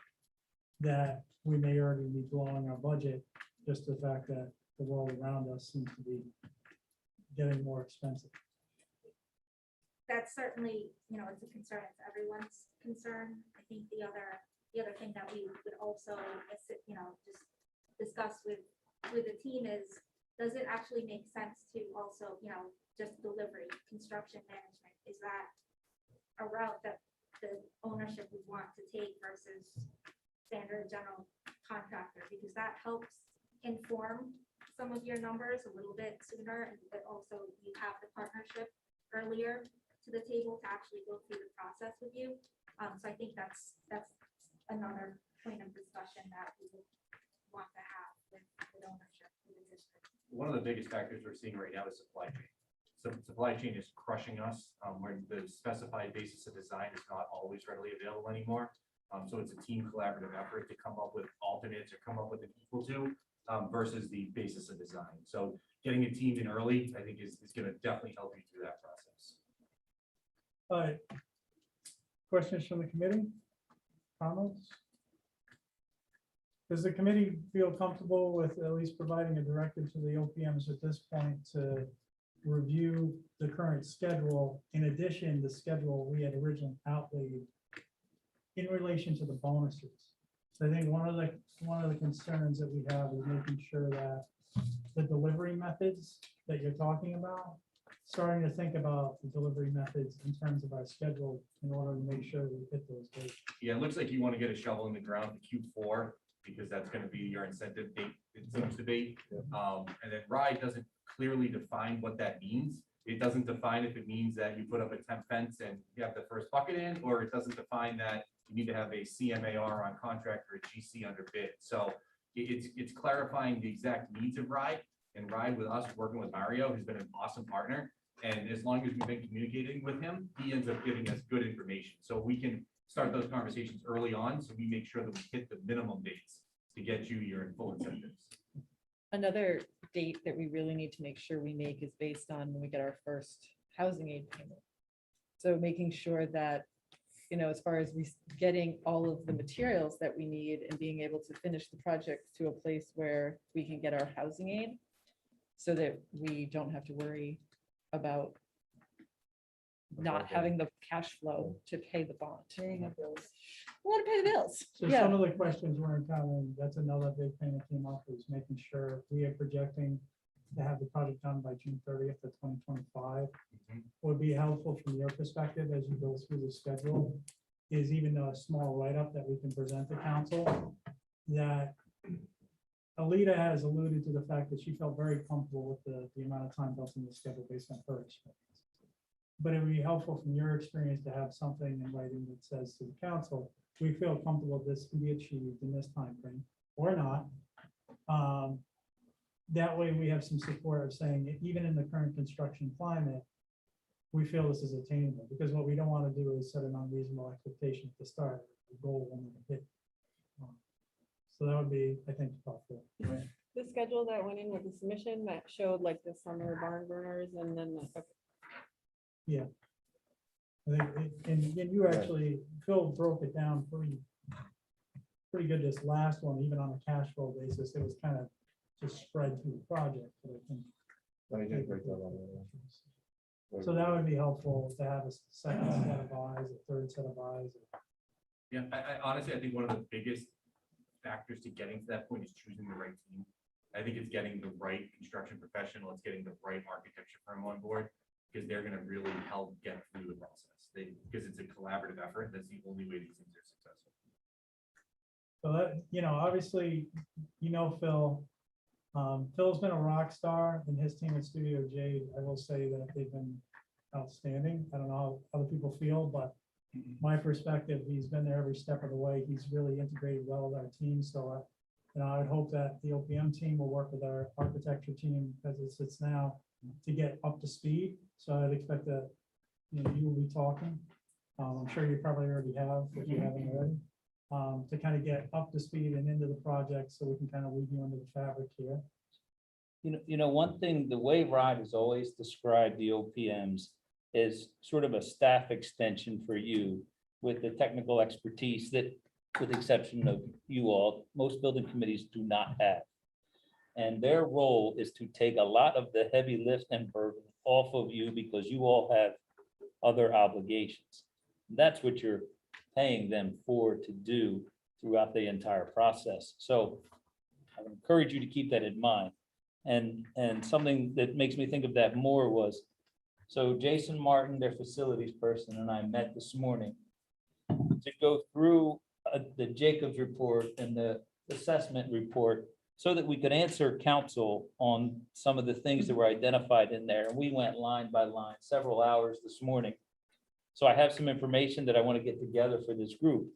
that we may already be blowing our budget, just the fact that the world around us seems to be getting more expensive. That's certainly, it's a concern, it's everyone's concern. I think the other thing that we would also, just discuss with the team is, does it actually make sense to also, just delivery, construction management? Is that a route that the ownership would want to take versus standard general contractor? Because that helps inform some of your numbers a little bit sooner, but also you have the partnership earlier to the table to actually go through the process with you. So I think that's another point of discussion that we would want to have with ownership in the district. One of the biggest factors we're seeing right now is supply chain. So supply chain is crushing us, where the specified basis of design is not always readily available anymore. So it's a team collaborative effort to come up with alternates or come up with an equal to, versus the basis of design. So getting a team in early, I think is going to definitely help you through that process. All right. Questions from the committee? Comments? Does the committee feel comfortable with at least providing a directive to the OPMs at this point to review the current schedule? In addition, the schedule we had originally outlaid in relation to the bonuses. So I think one of the concerns that we have is making sure that the delivery methods that you're talking about, starting to think about the delivery methods in terms of our schedule in order to make sure we hit those dates. Yeah, it looks like you want to get a shovel in the ground for Q4 because that's going to be your incentive date, it seems to be. And then Rhode doesn't clearly define what that means. It doesn't define if it means that you put up a temp fence and you have the first bucket in, or it doesn't define that you need to have a CMAR on contract or a GC under bid. So it's clarifying the exact needs of Rhode, and Rhode with us working with Mario, who's been an awesome partner. And as long as we've been communicating with him, he ends up giving us good information. So we can start those conversations early on. So we make sure that we hit the minimum dates to get you your full incentives. Another date that we really need to make sure we make is based on when we get our first housing aid payment. So making sure that, as far as getting all of the materials that we need and being able to finish the project to a place where we can get our housing aid so that we don't have to worry about not having the cash flow to pay the bond. We want to pay the bills. So Yeah. some of the questions we're encountering, that's another big thing that came up, is making sure we are projecting to have the project done by June 30th of 2025. Would be helpful from your perspective as you go through the schedule, is even a small write-up that we can present to council, that Alita has alluded to the fact that she felt very comfortable with the amount of time built in the schedule based on her experience. But it would be helpful from your experience to have something in writing that says to the council, we feel comfortable this can be achieved in this time frame or not. That way we have some support of saying that even in the current construction climate, we feel this is attainable, because what we don't want to do is set an unreasonable expectation at the start, the goal when we hit. So that would be, I think, helpful. The schedule that went in with the submission that showed like the summer barn burners and then the. Yeah. I think, and you actually, Phil broke it down pretty good this last one, even on a cash flow basis. It was kind of just spread through the project, but I think. So that would be helpful to have a second set of eyes, a third set of eyes. Yeah, I honestly, I think one of the biggest factors to getting to that point is choosing the right team. I think it's getting the right construction professional, it's getting the right architecture firm on board, because they're going to really help get through the process. Because it's a collaborative effort. That's the only way these things are successful. So that, obviously, Phil. Phil's been a rock star and his team at Studio J. I will say that they've been outstanding. I don't know how other people feel, but my perspective, he's been there every step of the way. He's really integrated well with our team. So, I would hope that the OPM team will work with our architecture team as it sits now to get up to speed. So I'd expect that, you will be talking. I'm sure you probably already have, if you haven't already, to kind of get up to speed and into the project so we can kind of weave you into the fabric here. One thing, the way Rhode has always described the OPMs is sort of a staff extension for you with the technical expertise that, with the exception of you all, most building committees do not have. And their role is to take a lot of the heavy lift and burden off of you because you all have other obligations. That's what you're paying them for to do throughout the entire process. So I would encourage you to keep that in mind. And something that makes me think of that more was, so Jason Martin, their facilities person, and I met this morning to go through the Jacobs report and the assessment report so that we could answer council on some of the things that were identified in there. And we went line by line, several hours this morning. So I have some information that I want to get together for this group.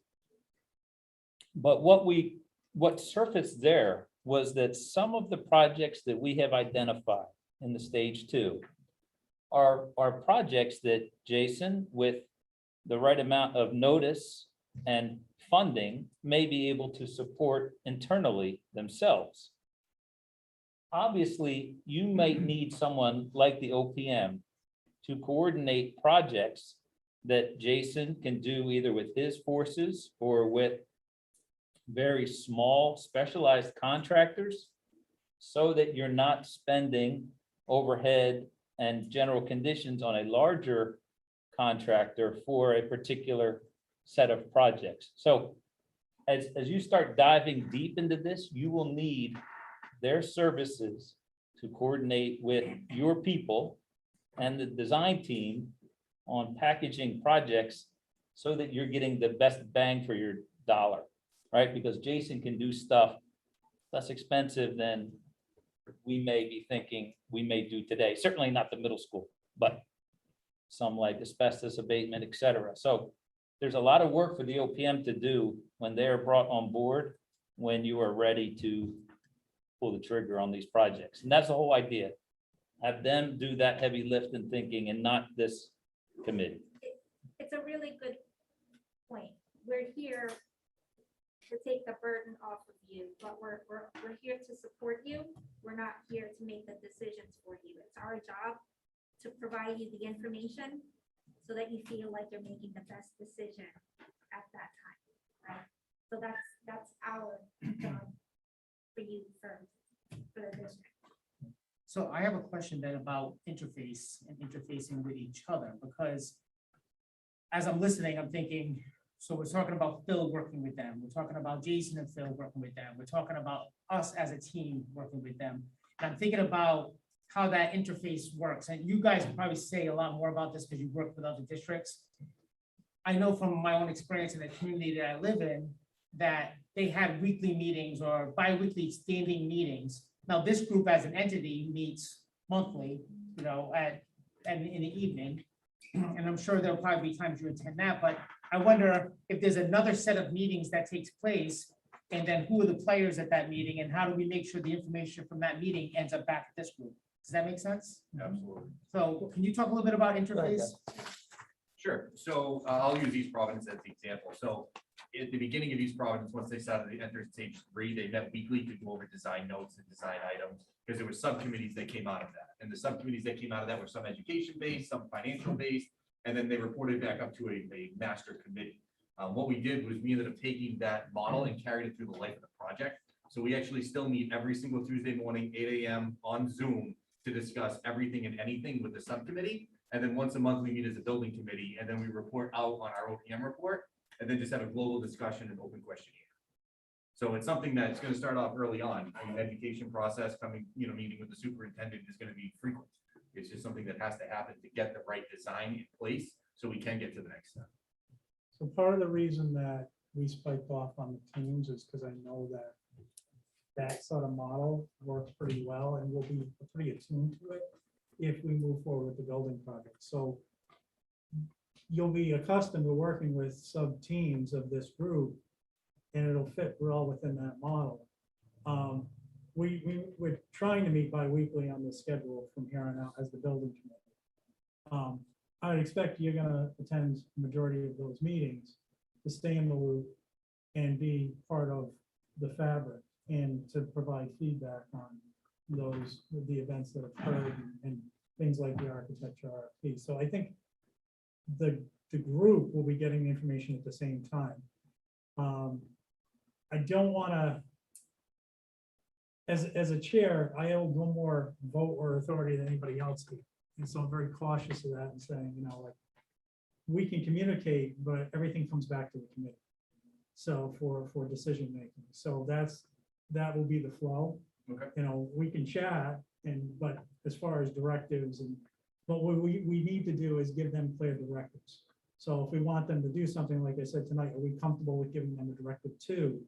But what surfaced there was that some of the projects that we have identified in the stage 2 are projects that Jason, with the right amount of notice and funding, may be able to support internally themselves. Obviously, you might need someone like the OPM to coordinate projects that Jason can do either with his forces or with very small specialized contractors, so that you're not spending overhead and general conditions on a larger contractor for a particular set of projects. So as you start diving deep into this, you will need their services to coordinate with your people and the design team on packaging projects so that you're getting the best bang for your dollar, right? Because Jason can do stuff less expensive than we may be thinking we may do today. Certainly not the middle school, but some like asbestos abatement, et cetera. So there's a lot of work for the OPM to do when they're brought on board, when you are ready to pull the trigger on these projects. And that's the whole idea. Have them do that heavy lift and thinking and not this committee. It's a really good point. We're here to take the burden off of you, but we're here to support you. We're not here to make the decisions for you. It's our job to provide you the information so that you feel like you're making the best decision at that time, right? So that's our job for you, for the district. So I have a question then about interface and interfacing with each other, because as I'm listening, I'm thinking, so we're talking about Phil working with them. We're talking about Jason and Phil working with them. We're talking about us as a team working with them. And I'm thinking about how that interface works. And you guys can probably say a lot more about this because you work with other districts. I know from my own experience in the community that I live in, that they have weekly meetings or bi-weekly standing meetings. Now, this group as an entity meets monthly, and in the evening. And I'm sure there'll probably be times you attend that, but I wonder if there's another set of meetings that takes place, and then who are the players at that meeting, and how do we make sure the information from that meeting ends up back at this group? Does that make sense? Absolutely. So can you talk a little bit about interface? Sure. So I'll use East Providence as the example. So at the beginning of East Providence, once they started to enter stage 3, they met weekly to go over design notes and design items, because there were subcommittees that came out of that. And the subcommittees that came out of that were some education-based, some financial-based, and then they reported back up to a master committee. What we did was we ended up taking that model and carried it through the life of the project. So we actually still meet every single Tuesday morning, 8 a.m. on Zoom to discuss everything and anything with the subcommittee. And then once a month, we meet as a building committee, and then we report out on our OPM report, and then just have a global discussion and open questionnaire. So it's something that's going to start off early on. I mean, education process coming, meeting with the superintendent is going to be frequent. It's just something that has to happen to get the right design in place so we can get to the next step. So part of the reason that we spiked off on the teams is because I know that that sort of model works pretty well and we'll be pretty attuned to it if we move forward with the building project. So you'll be accustomed to working with sub-teams of this group and it'll fit well within that model. We're trying to meet bi-weekly on the schedule from here on out as the building committee. I would expect you're gonna attend the majority of those meetings to stay in the loop and be part of the fabric and to provide feedback on those, the events that occurred and things like the architecture RFP. So I think the group will be getting the information at the same time. I don't wanna, as a chair, I hold no more vote or authority than anybody else do. And so I'm very cautious of that and saying, you know, like, we can communicate, but everything comes back to the committee. So for decision making, so that will be the flow. Okay. You know, we can chat but as far as directives and, but what we need to do is give them clear directives. So if we want them to do something, like I said tonight, are we comfortable with giving them a directive too?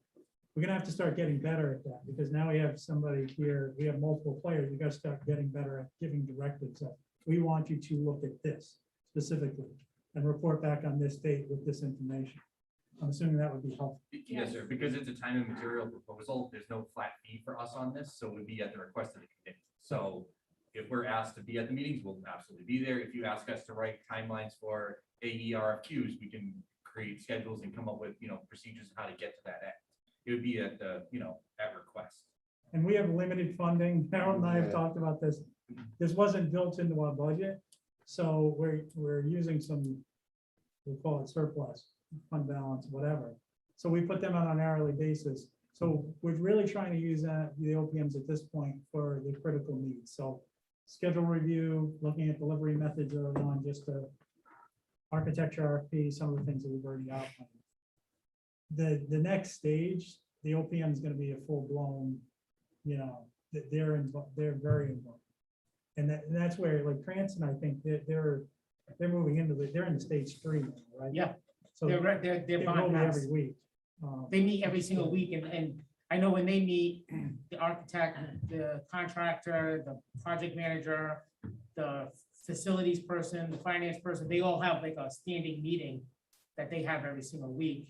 We're gonna have to start getting better at that because now we have somebody here, we have multiple players, we gotta start getting better at giving directives. We want you to look at this specifically and report back on this date with this information. I'm assuming that would be helpful. Yes, sir. Because it's a time and material proposal, there's no flat fee for us on this, so it would be at the request of the committee. So if we're asked to be at the meetings, we'll absolutely be there. If you ask us to write timelines for AERFQs, we can create schedules and come up with, procedures on how to get to that end. It would be at the, at request. And we have limited funding. Harold and I have Yeah. talked about this. This wasn't built into our budget. So we're using some, we'll call it surplus, fund balance, whatever. So we put them on an hourly basis. So we're really trying to use the OPMs at this point for the critical needs. So schedule review, looking at delivery methods early on, just the architecture RFP, some of the things that we've already outlined. The next stage, the OPM is going to be a full blown, they're very involved. And that's where, like Cranston, I think they're moving into they're in the stage 3 now, right? Yeah. So They're they bond go pass. every week. They meet every single week and I know when they meet, the architect, the contractor, the project manager, the facilities person, the finance person, they all have like a standing meeting that they have every single week,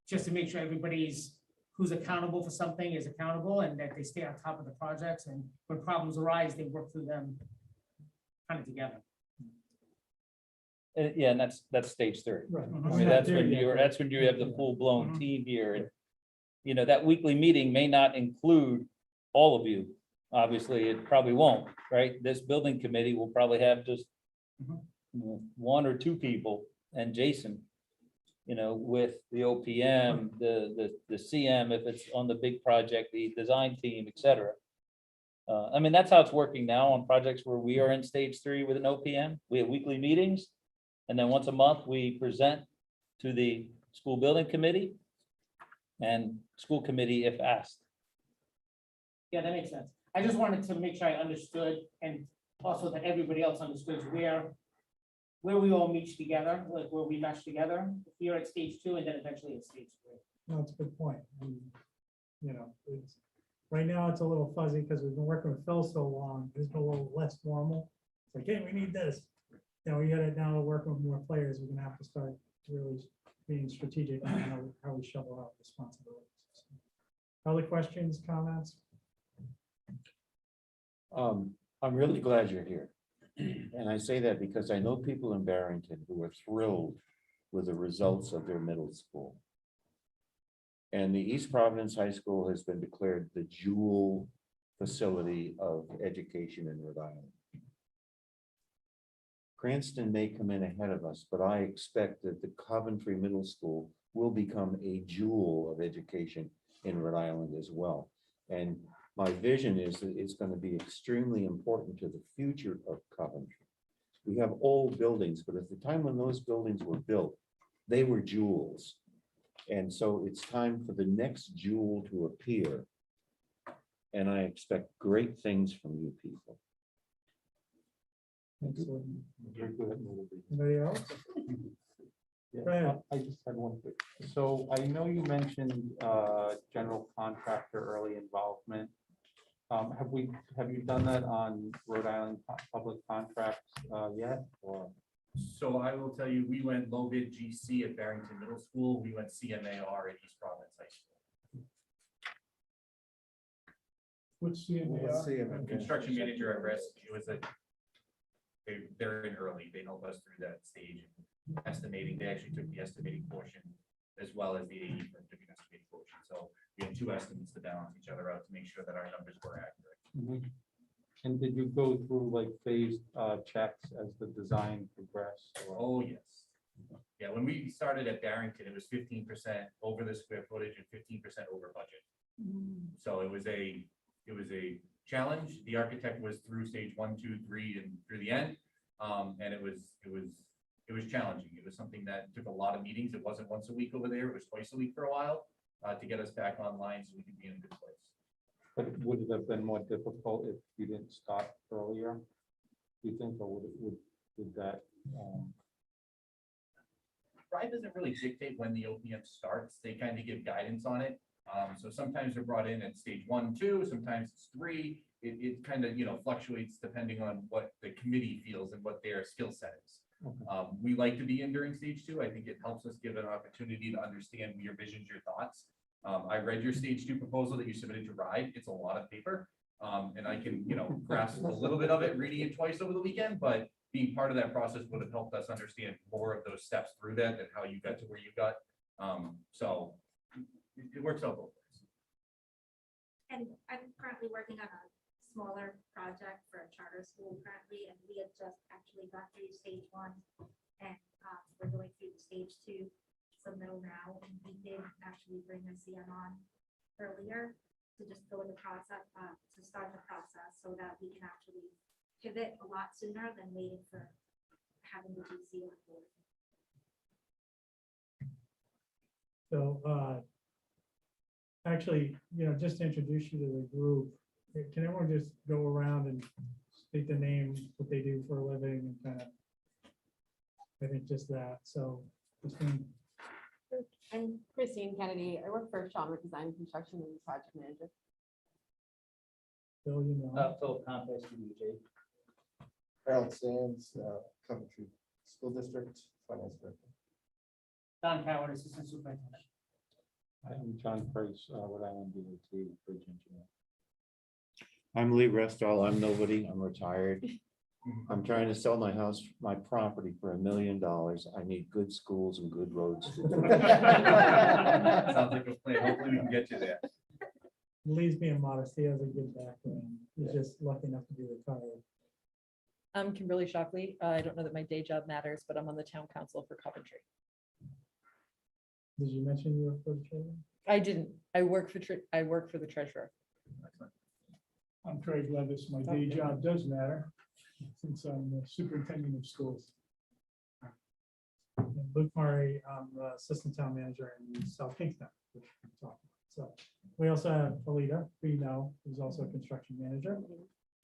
just to make sure everybody's who's accountable for something is accountable and that they stay on top of the projects, and when problems arise, they work through them kind of together. Yeah, and that's stage 3. Right. I mean, that's when you have the full-blown Mhm. team here, and that weekly meeting may not include all of you. Obviously, it probably won't, right? This building committee will probably have just one or two people and Jason, with the OPM, the CM, if it's on the big project, the design team, et cetera. I mean, that's how it's working now on projects where we are in stage 3 with an OPM. We have weekly meetings. And then once a month, we present to the school building committee and school committee if asked. Yeah, that makes sense. I just wanted to make sure I understood and also that everybody else understood where we all meet together, like where we mesh together here at stage 2 and then eventually at stage 3. No, that's a good point. Right now it's a little fuzzy because we've been working with Phil so long. It's been a little less formal. It's like, hey, we need this. We got it now to work with more players. We're gonna have to start really being strategic on how we shovel out responsibilities. Other questions, comments? I'm really glad you're here. And I say that because I know people in Barrington who are thrilled with the results of their middle school. And the East Providence High School has been declared the jewel facility of education in Rhode Island. Cranston may come in ahead of us, but I expect that the Coventry Middle School will become a jewel of education in Rhode Island as well. And my vision is that it's going to be extremely important to the future of Coventry. We have old buildings, but at the time when those buildings were built, they were jewels. And so it's time for the next jewel to appear. And I expect great things from you people. Excellent. Anybody else? Go ahead. I just had one quick. So I know you mentioned general contractor early involvement. Have you done that on Rhode Island public contracts yet? Or So I will tell you, we went low bid GC at Barrington Middle School. We went CMAR at East Providence High School. What's Let's see if CMAR? Construction manager at risk. It was they're in early. They help us through that stage. Estimating, they actually took the estimating portion as well as the AE firm took an estimating portion. So we had two estimates to balance each other out to make sure that our numbers were accurate. And did you go through like phased checks as the design progressed? or- Oh, yes. Yeah, when we started at Barrington, it was 15% over the square footage and 15% over budget. So it was a challenge. The architect was through stage 1, 2, 3, and through the end. And it was challenging. It was something that took a lot of meetings. It wasn't once a week over there. It was twice a week for a while to get us back online so we could be in a good place. But would it have been more difficult if you didn't start earlier? Do you think, or would that? Rhode doesn't really dictate when the OPM starts. They kind of give guidance on it. So sometimes they're brought in at stage 1, 2, sometimes it's 3. It kind of, fluctuates depending on what the committee feels and what their skill set is. Okay. We like to be in during stage 2. I think it helps us give an opportunity to understand your visions, your thoughts. I read your stage 2 proposal that you submitted to Rhode. It's a lot of paper. And I can, grasp a little bit of it reading it twice over the weekend, but being part of that process would have helped us understand more of those steps through that and how you got to where you got. So it works out both ways. And I'm currently working on a smaller project for a charter school currently, and we had just actually got through stage 1, and we're going through the stage 2 submittal now, and we did actually bring a CM on earlier to just go in the process, to start the process so that we can actually pivot a lot sooner than waiting for having the GC on board. So, actually, just to introduce you to the group, can everyone just go around and state the name, what they do for a living, and kind of, I think just that, so. I'm Christine Kennedy. I work for Schaumburg Design Construction and project manager. Bill, Philip Compass, UJ. Harold Sands, Coventry School District Finance Director. Don Coward, assistant superintendent. I'm John Price, Rhode Island DOT bridge engineer. I'm Lee Restall. I'm nobody. I'm retired. I'm trying to sell my house, my property for $1 million. I need good schools and good roads. Sounds like a plan. Hopefully we can get you there. Lee's being modest, he has a good background, he's just lucky enough to be retired. I'm Kimberly Shockley. I don't know that my day job matters, but I'm on the town council for Coventry. Did you mention you were for the treasurer? I didn't. I work for the treasurer. I'm Craig Levis. My day job does matter since I'm the superintendent of schools. And Luke Murray, I'm the assistant town manager in South Kingstown. which we talked about. So we also have Alita, who you know, who's also a construction manager.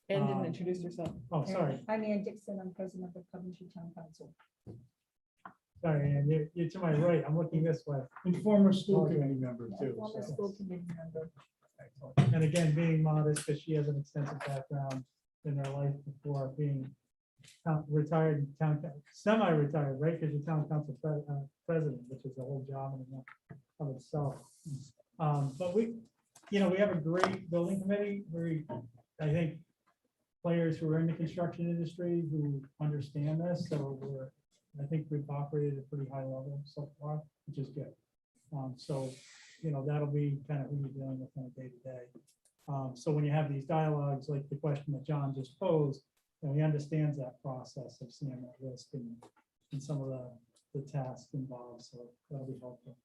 And didn't introduce herself. Oh, sorry, I'm Ann Dixon, I'm president of the Coventry Town Council. sorry, and you're to my right, I'm looking this way. And former school committee member too. Former so. school committee member. And again, being modest, because she has an extensive background in her life before being retired town, semi-retired, right? Because you're town council president, which is a whole job in and of itself. But we have a great building committee. I think players who are in the construction industry who understand this, so I think we've operated at a pretty high level so far, which is good. So, that'll be kind of who you're dealing with on a day to day. So when you have these dialogues, like the question that John just posed, he understands that process of seeing that risk and some of the tasks involved, so that'll be helpful.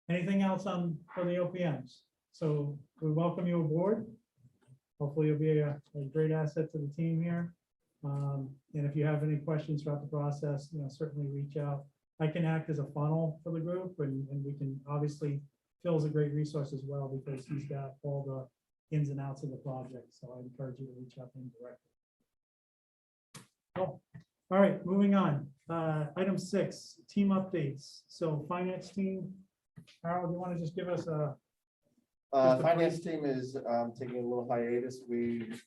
Anything else for the OPMs? So we welcome you aboard. Hopefully you'll be a great asset to the team here. And if you have any questions throughout the process, certainly reach out. I can act as a funnel for the group, and we can obviously, Phil's a great resource as well because he's got all the ins and outs of the project. So I encourage you to reach out to him directly. Cool. All right, moving on. Item 6, team updates. So finance team, Harold, you want to just give us a, Just a Finance team is taking a little hiatus. We've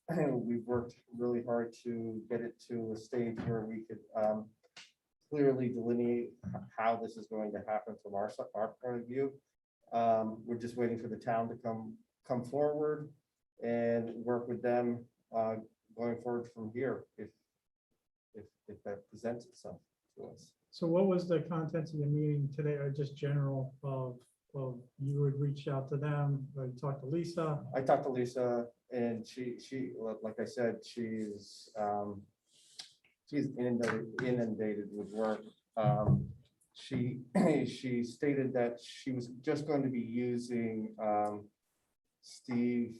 worked really hard to get it to a stage where we could clearly delineate how this is going to happen from our point of view. We're just waiting for the town to come forward and work with them going forward from here, if that presents itself to us. so what was the contents of the meeting today, or just general of you would reach out to them, or you talk to Lisa? I talked to Lisa, and she, like I said, she's inundated with work. She stated that she was just going to be using Steve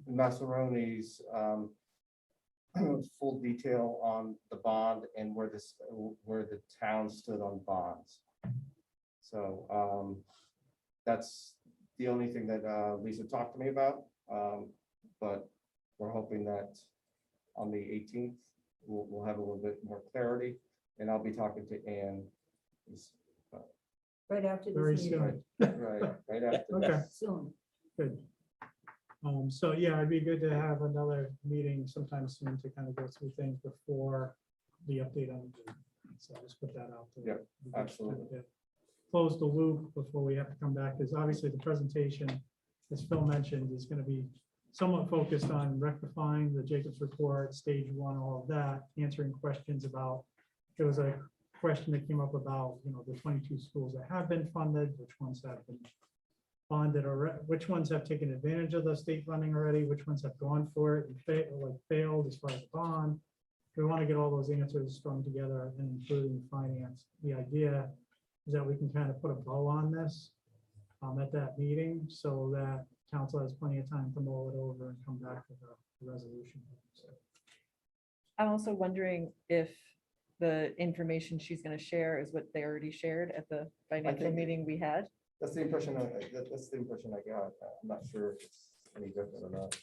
Massaroni's full detail on the bond and where the town stood on bonds. So that's the only thing that Lisa talked to me about. But we're hoping that on the 18th, we'll have a little bit more clarity, and I'll be talking to Ann. Right after Very this meeting. soon. Right after. Okay, Soon. good. So yeah, it'd be good to have another meeting sometime soon to kind of go through things before the update on the, so I'll just put that out there. Yeah, absolutely. Yeah. Close the loop before we have to come back, because obviously the presentation, as Phil mentioned, is going to be somewhat focused on rectifying the Jacobs report, stage 1, all of that, answering questions about, there was a question that came up about, the 22 schools that have been funded, which ones have been bonded, or which ones have taken advantage of the state funding already, which ones have gone for it and failed as far as the bond. We want to get all those answers strung together, and including finance. The idea is that we can kind of put a bow on this at that meeting, so that council has plenty of time to mull it over and come back with a resolution. So, I'm also wondering if the information she's going to share is what they already shared at the financial think- meeting we had. That's the impression I got. I'm not sure if it's any different or not.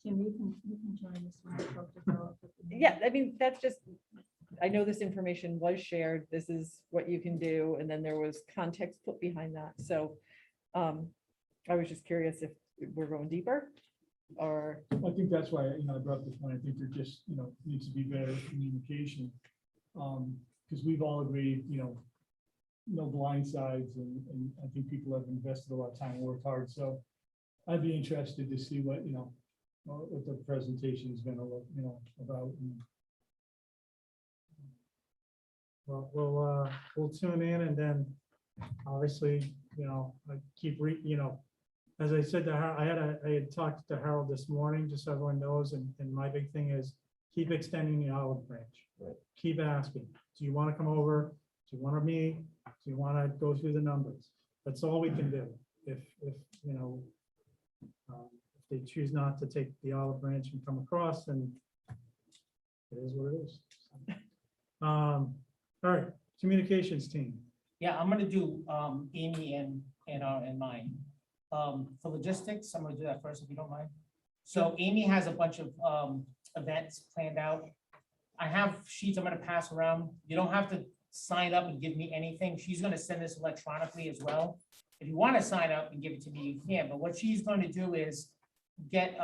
Kim, you can join us when we talk to Philip at the meeting. Yeah, I mean, that's just, I know this information was shared. This is what you can do. And then there was context put behind that. So I was just curious if we're going deeper or. I think that's why, I brought this one. I think there just, needs to be better communication. Because we've all agreed, no blindsides, and I think people have invested a lot of time and worked hard. So I'd be interested to see what, what the presentation is gonna look, about. well, we'll tune in, and then obviously, I keep as I said to Harold, I had talked to Harold this morning, just so everyone knows, and my big thing is keep extending the olive branch. Right. Keep asking, do you want to come over? Do you want to meet? Do you want to go through the numbers? That's all we can do. If they choose not to take the olive branch and come across, then it is what it is. All right, communications team. Yeah, I'm gonna do Amy and mine. For logistics, I'm gonna do that first, if you don't mind. So Amy has a bunch of events planned out. I have sheets I'm gonna pass around. You don't have to sign up and give me anything. She's gonna send this electronically as well. If you want to sign up and give it to me, you can, but what she's going to do is get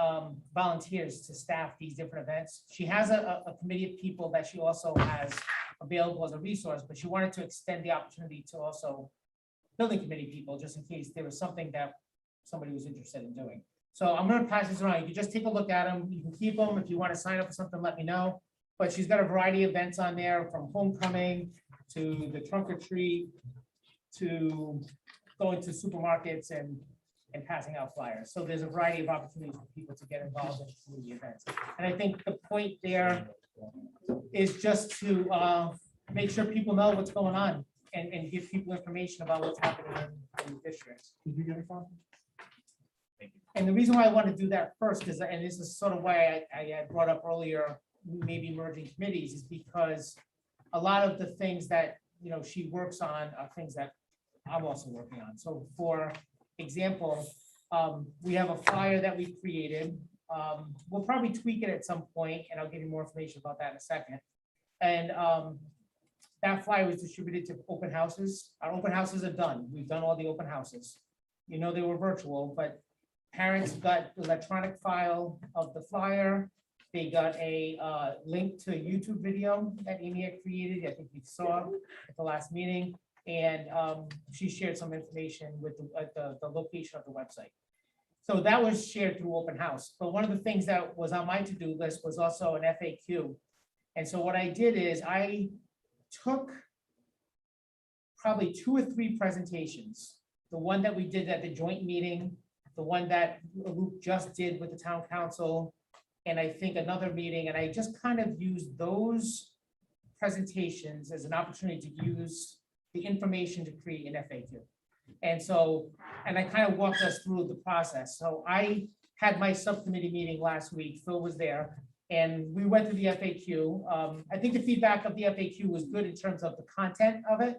volunteers to staff these different events. She has a committee of people that she also has available as a resource, but she wanted to extend the opportunity to also building committee people, just in case there was something that somebody was interested in doing. So I'm gonna pass this around. You can just take a look at them. You can keep them. If you want to sign up for something, let me know. But she's got a variety of events on there, from homecoming to the trunk or treat to going to supermarkets and passing out flyers. So there's a variety of opportunities for people to get involved in community events. And I think the point there is just to make sure people know what's going on and give people information about what's happening in the districts. Did you get it from? And the reason why I want to do that first is, and this is sort of why I had brought up earlier, maybe merging committees, is because a lot of the things that, she works on are things that I'm also working on. So for example, we have a flyer that we created. We'll probably tweak it at some point, and I'll give you more information about that in a second. And that flyer was distributed to open houses. Our open houses are done. We've done all the open houses. You know, they were virtual, but parents got electronic file of the flyer. They got a link to a YouTube video that Amy had created. I think you saw at the last meeting. And she shared some information with the location of the website. So that was shared through open house. But one of the things that was on my to-do list was also an FAQ. And so what I did is I took probably 2 or 3 presentations. The one that we did at the joint meeting, the one that Luke just did with the town council, and I think another meeting, and I just kind of used those presentations as an opportunity to use the information to create an FAQ. And so, and I kind of walked us through the process. So I had my subcommittee meeting last week, Phil was there, and we went through the FAQ. I think the feedback of the FAQ was good in terms of the content of it.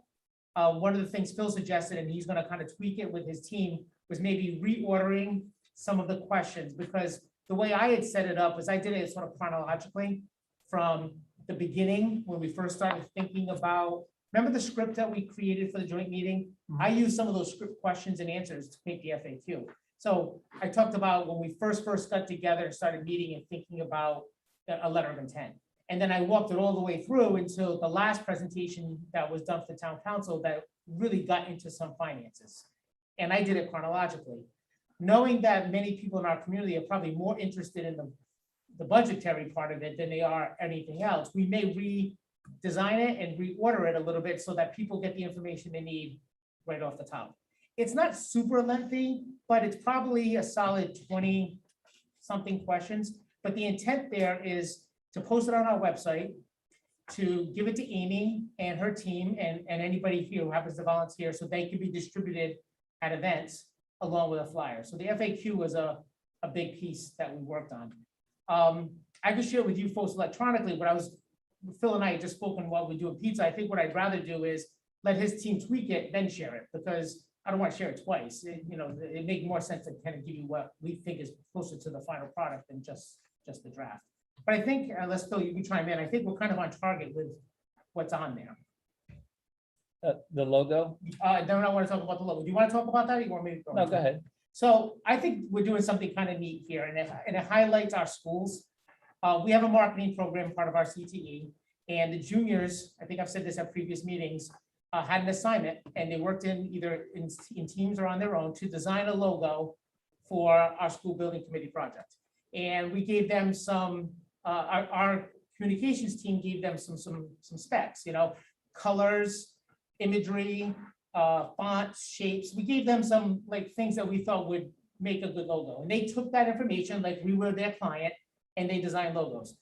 One of the things Phil suggested, and he's gonna kind of tweak it with his team, was maybe reordering some of the questions, because the way I had set it up was I did it sort of chronologically from the beginning, when we first started thinking about, remember the script that we created for the joint meeting? I used some of those script questions and answers to make the FAQ. So I talked about when we first got together and started meeting and thinking about a letter of intent. And then I walked it all the way through until the last presentation that was done for the town council that really got into some finances. And I did it chronologically, knowing that many people in our community are probably more interested in the budgetary part of it than they are anything else. We may redesign it and reorder it a little bit so that people get the information they need right off the top. It's not super lengthy, but it's probably a solid 20-something questions. But the intent there is to post it on our website, to give it to Amy and her team and anybody here who happens to volunteer so they can be distributed at events along with a flyer. So the FAQ was a big piece that we worked on. I could share with you folks electronically, but Phil and I had just spoken while we're doing pizza. I think what I'd rather do is let his team tweak it, then share it, because I don't want to share it twice. It makes more sense to kind of give you what we think is closer to the final product than just the draft. But I think, let's Phil, you can chime in. I think we're kind of on target with what's on there. The logo? Then I want to talk about the logo. Do you want to talk about that? Or you want me to go? No, go ahead. So I think we're doing something kind of neat here, and it highlights our schools. We have a marketing program, part of our CTE, and the juniors, I think I've said this at previous meetings, had an assignment, and they worked either in teams or on their own to design a logo for our school building committee project. And we gave them some, our communications team gave them some specs, colors, imagery, fonts, shapes. We gave them some things that we thought would make a good logo. And they took that information, like we were their client, and they designed logos.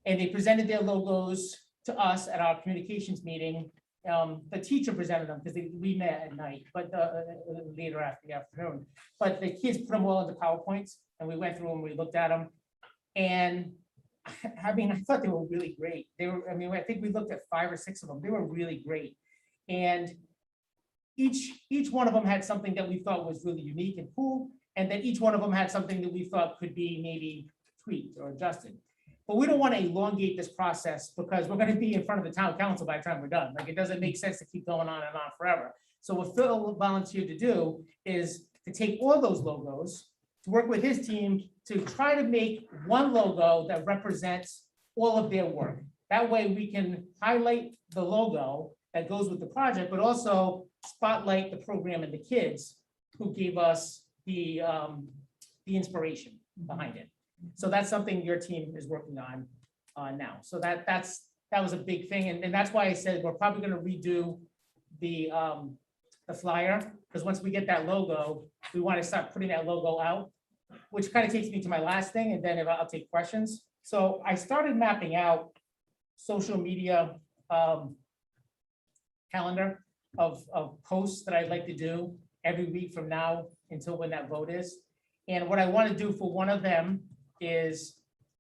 And they presented their logos to us at our communications meeting. The teacher presented them because we met at night, but later after the afternoon. But the kids put them all into PowerPoints, and we went through them, we looked at them. And I mean, I thought they were really great. I think we looked at 5 or 6 of them. They were really great. And each one of them had something that we thought was really unique and cool. And then each one of them had something that we thought could be maybe tweaked or adjusted. But we don't want to elongate this process because we're going to be in front of the town council by the time we're done. It doesn't make sense to keep going on and on forever. So what Phil volunteered to do is to take all those logos, to work with his team to try to make one logo that represents all of their work. That way we can highlight the logo that goes with the project, but also spotlight the program and the kids who gave us the inspiration behind it. So that's something your team is working on now. So that was a big thing. And that's why I said we're probably going to redo the flyer, because once we get that logo, we want to start putting that logo out, which kind of takes me to my last thing. And then I'll take questions. So I started mapping out social media calendar of posts that I'd like to do every week from now until when that vote is. And what I want to do for one of them is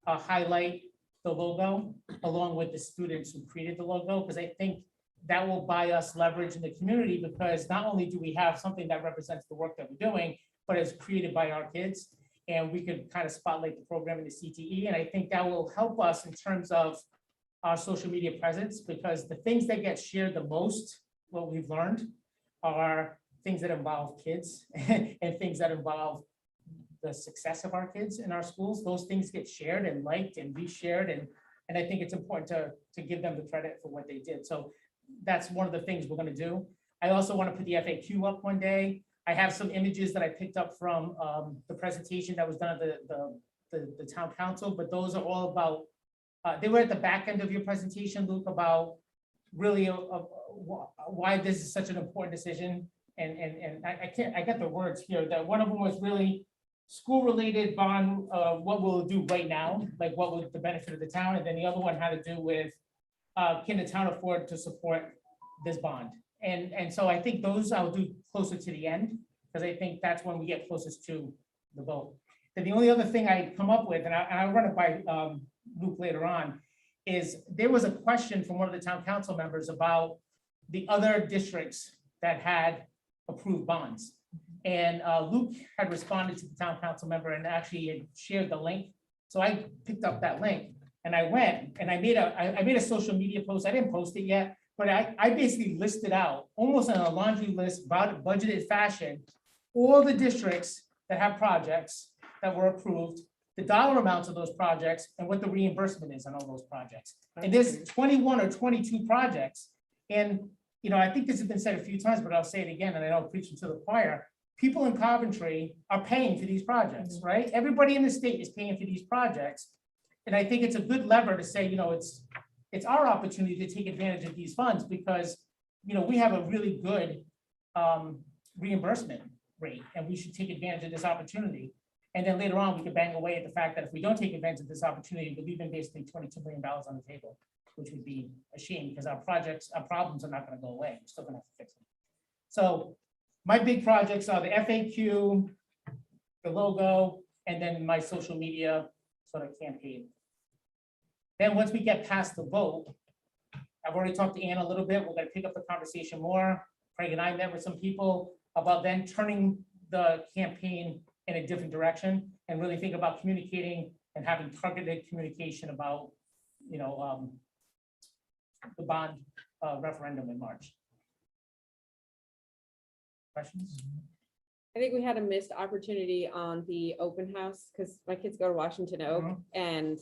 highlight the logo along with the students who created the logo, because I think that will buy us leverage in the community, because not only do we have something that represents the work that we're doing, but it's created by our kids, and we could kind of spotlight the program in the CTE. And I think that will help us in terms of our social media presence, because the things that get shared the most, what we've learned, are things that involve kids and things that involve the success of our kids in our schools. Those things get shared and liked and reshared, and I think it's important to give them the credit for what they did. So that's one of the things we're gonna do. I also want to put the FAQ up one day. I have some images that I picked up from the presentation that was done at the town council, but those are all about, they were at the back end of your presentation, Luke, about really why this is such an important decision. And I got the words here, that one of them was really school-related bond, what we'll do right now, like what was the benefit of the town, and then the other one had to do with, can the town afford to support this bond? And so I think those I'll do closer to the end, because I think that's when we get closest to the vote. Then the only other thing I come up with, and I'll run it by Luke later on, is there was a question from one of the town council members about the other districts that had approved bonds. And Luke had responded to the town council member and actually had shared the link. So I picked up that link and I went and I made a social media post. I didn't post it yet, but I basically listed out, almost on a laundry list, budgeted fashion, all the districts that have projects that were approved, the dollar amounts of those projects, and what the reimbursement is on all those projects. And there's 21 or 22 projects. And, you know, I think this has been said a few times, but I'll say it again, and I know I'm preaching to the choir. People in Coventry are paying for these projects, right? Everybody in the state is paying for these projects. And I think it's a good lever to say, you know, it's our opportunity to take advantage of these funds because, you know, we have a really good reimbursement rate and we should take advantage of this opportunity. And then later on, we could bang away at the fact that if we don't take advantage of this opportunity, we're leaving basically $22 million on the table, which would be a shame because our problems are not going to go away. We're still going to have to fix them. So my big projects are the FAQ, the logo, and then my social media sort of campaign. Then once we get past the vote, I've already talked to Ann a little bit. We're going to pick up the conversation more. Craig and I met with some people about then turning the campaign in a different direction and really think about communicating and having targeted communication about, you know, the bond referendum in March. Questions? I think we had a missed opportunity on the open house because my kids go to Washington Oak and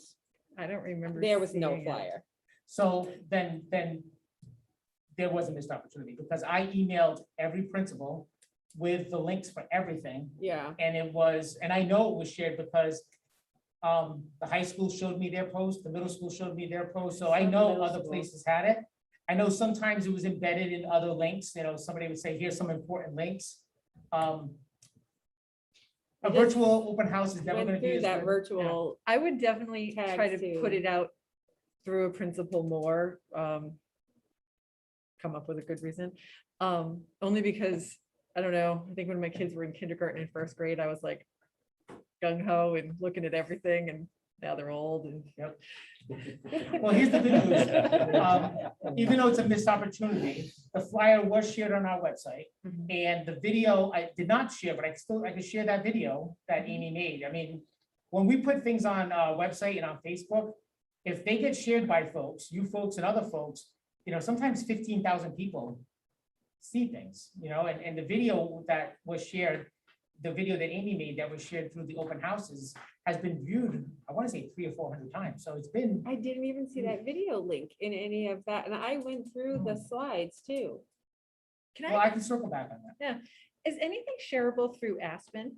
I don't remember. there was no seeing it. flyer. So then there was a missed opportunity because I emailed every principal with the links for everything. Yeah. And it was, and I know it was shared because the high school showed me their post, the middle school showed me their post. So I know Middle other school. places had it. I know sometimes it was embedded in other links. You know, somebody would say, here's some important links. A I just virtual open house is never Went going to be through as that good. virtual. I would definitely try Tags to too. put it out through a principal more, come up with a good reason. Only because, I don't know, I think when my kids were in kindergarten and first grade, I was like gung ho and looking at everything and now they're old and. Yep. Well, here's the good news. Even though it's a missed opportunity, the flyer was shared on our website. Mhm. And the video I did not share, but I could share that video that Amy made. I mean, when we put things on our website and on Facebook, if they get shared by folks, you folks and other folks, you know, sometimes 15,000 people see things, you know, and the video that was shared, the video that Amy made that was shared through the open houses has been viewed, I want to say 300 or 400 times. So it's been, I didn't even see that video link in any of that. And I went through the slides too. Can well, I, I can circle back on that. is anything shareable through Aspen?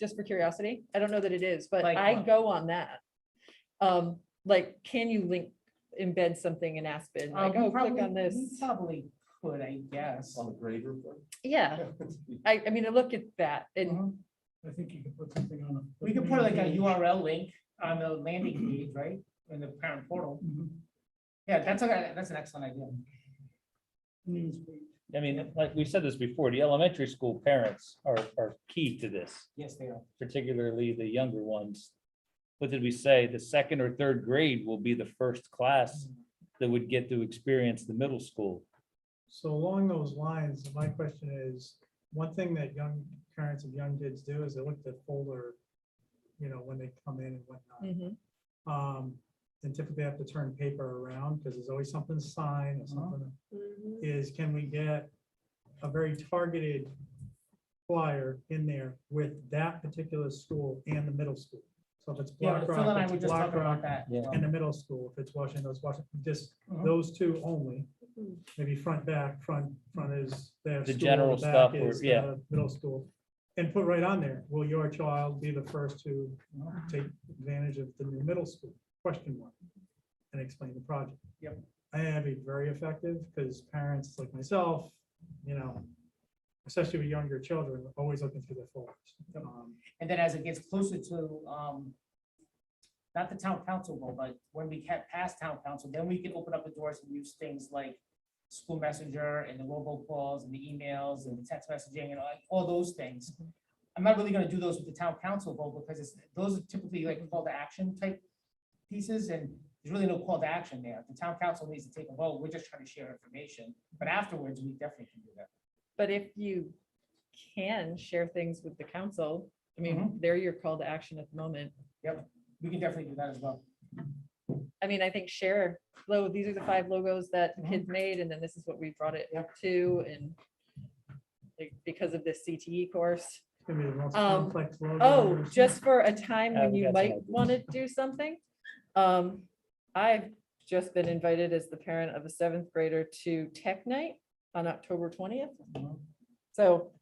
Just for curiosity, I don't know that it is, but Like I what? go on that. Like, can you embed something in Aspen? Like, We oh, click probably- on this. we probably could, I guess. On the grade report? Yeah, I mean, I look at that and Mhm. I think you could put something on. We could put like a URL link on the landing page, right, in the parent portal. Mhm. Yeah, that's an excellent idea. News page. I mean, like we said this before, the elementary school parents are key to this, Yes, they are. particularly the younger ones. What did we say? The second or third grade will be the first class that would get to experience the middle school. So along those lines, my question is, one thing that young parents of young kids do is they look at the folder, you know, when they come in and whatnot. Mhm. and typically have to turn paper around because there's always something to sign or something, is can we get a very targeted flyer in there with that particular school and the middle school? So if it's Yeah, Black Phil and I Rock, were it's just Black talking about Rock that. Yeah. and the middle school. If it's Washington, it's Washington, just Mhm. those two only. Maybe front, back, front is their The school, general back stuff or- is yeah. the Middle school. And put right on there, will your child be the first to take advantage of the new middle school? Question mark. And explain the project. Yep. I think that'd be very effective because parents like myself, especially with younger children, are always looking through their folders. And then as it gets closer to, not the town council vote, but when we get past town council, then we can open up the doors and use things like school messenger and the robocalls and the emails and the text messaging and all those things. I'm not really gonna do those with the town council vote because those are typically like call to action type pieces and there's really no call to action there. The town council needs to take a vote. We're just trying to share information, but afterwards, we definitely can do that. But if you can share things with the council, I mean, Mhm. they're your call to action at the moment. We can definitely do that as well. I mean, I think share, these are the 5 logos that the kids made, and then this is what we brought it Yep. to, and like, because of this CTE course. It's gonna be the most Um, complex logo Oh, I've ever just for a time when I've you got some might ideas. want to do something. I've just been invited as the parent of a 7th grader to Tech Night on October 20th. So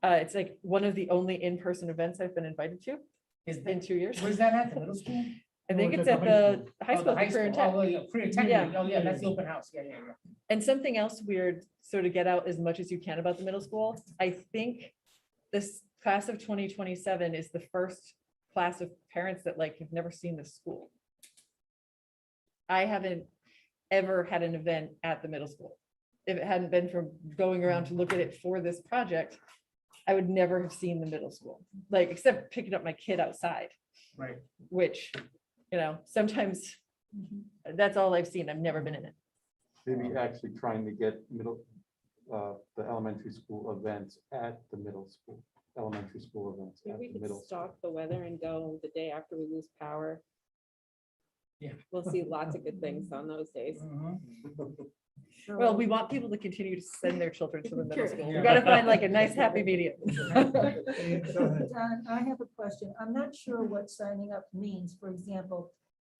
it's like one of the only in-person events I've been invited to Is in that, 2 years. where's that at, the middle school? I think it's it's at at the high the high Oh, school, the the Career Tech. Oh, yeah, Career Tech. Yeah. Oh, yeah, that's the open house. Yeah, yeah, yeah. And something else weird, so to get out as much as you can about the middle school, I think this class of 2027 is the first class of parents that like have never seen this school. I haven't ever had an event at the middle school. If it hadn't been for going around to look at it for this project, I would never have seen the middle school, like, except picking up my kid outside, Right. which, sometimes that's all I've seen. I've never been in it. Maybe actually trying to get the elementary school events at the middle school, elementary school events Maybe at we the could middle. school. stalk the weather and go the day after we lose power. Yeah. We'll see lots of good things on those days. Well, we want people to continue to send their children to the middle True. school. Yeah. We gotta find like a nice happy medium. Don, I have a question. I'm not sure what signing up means. For example,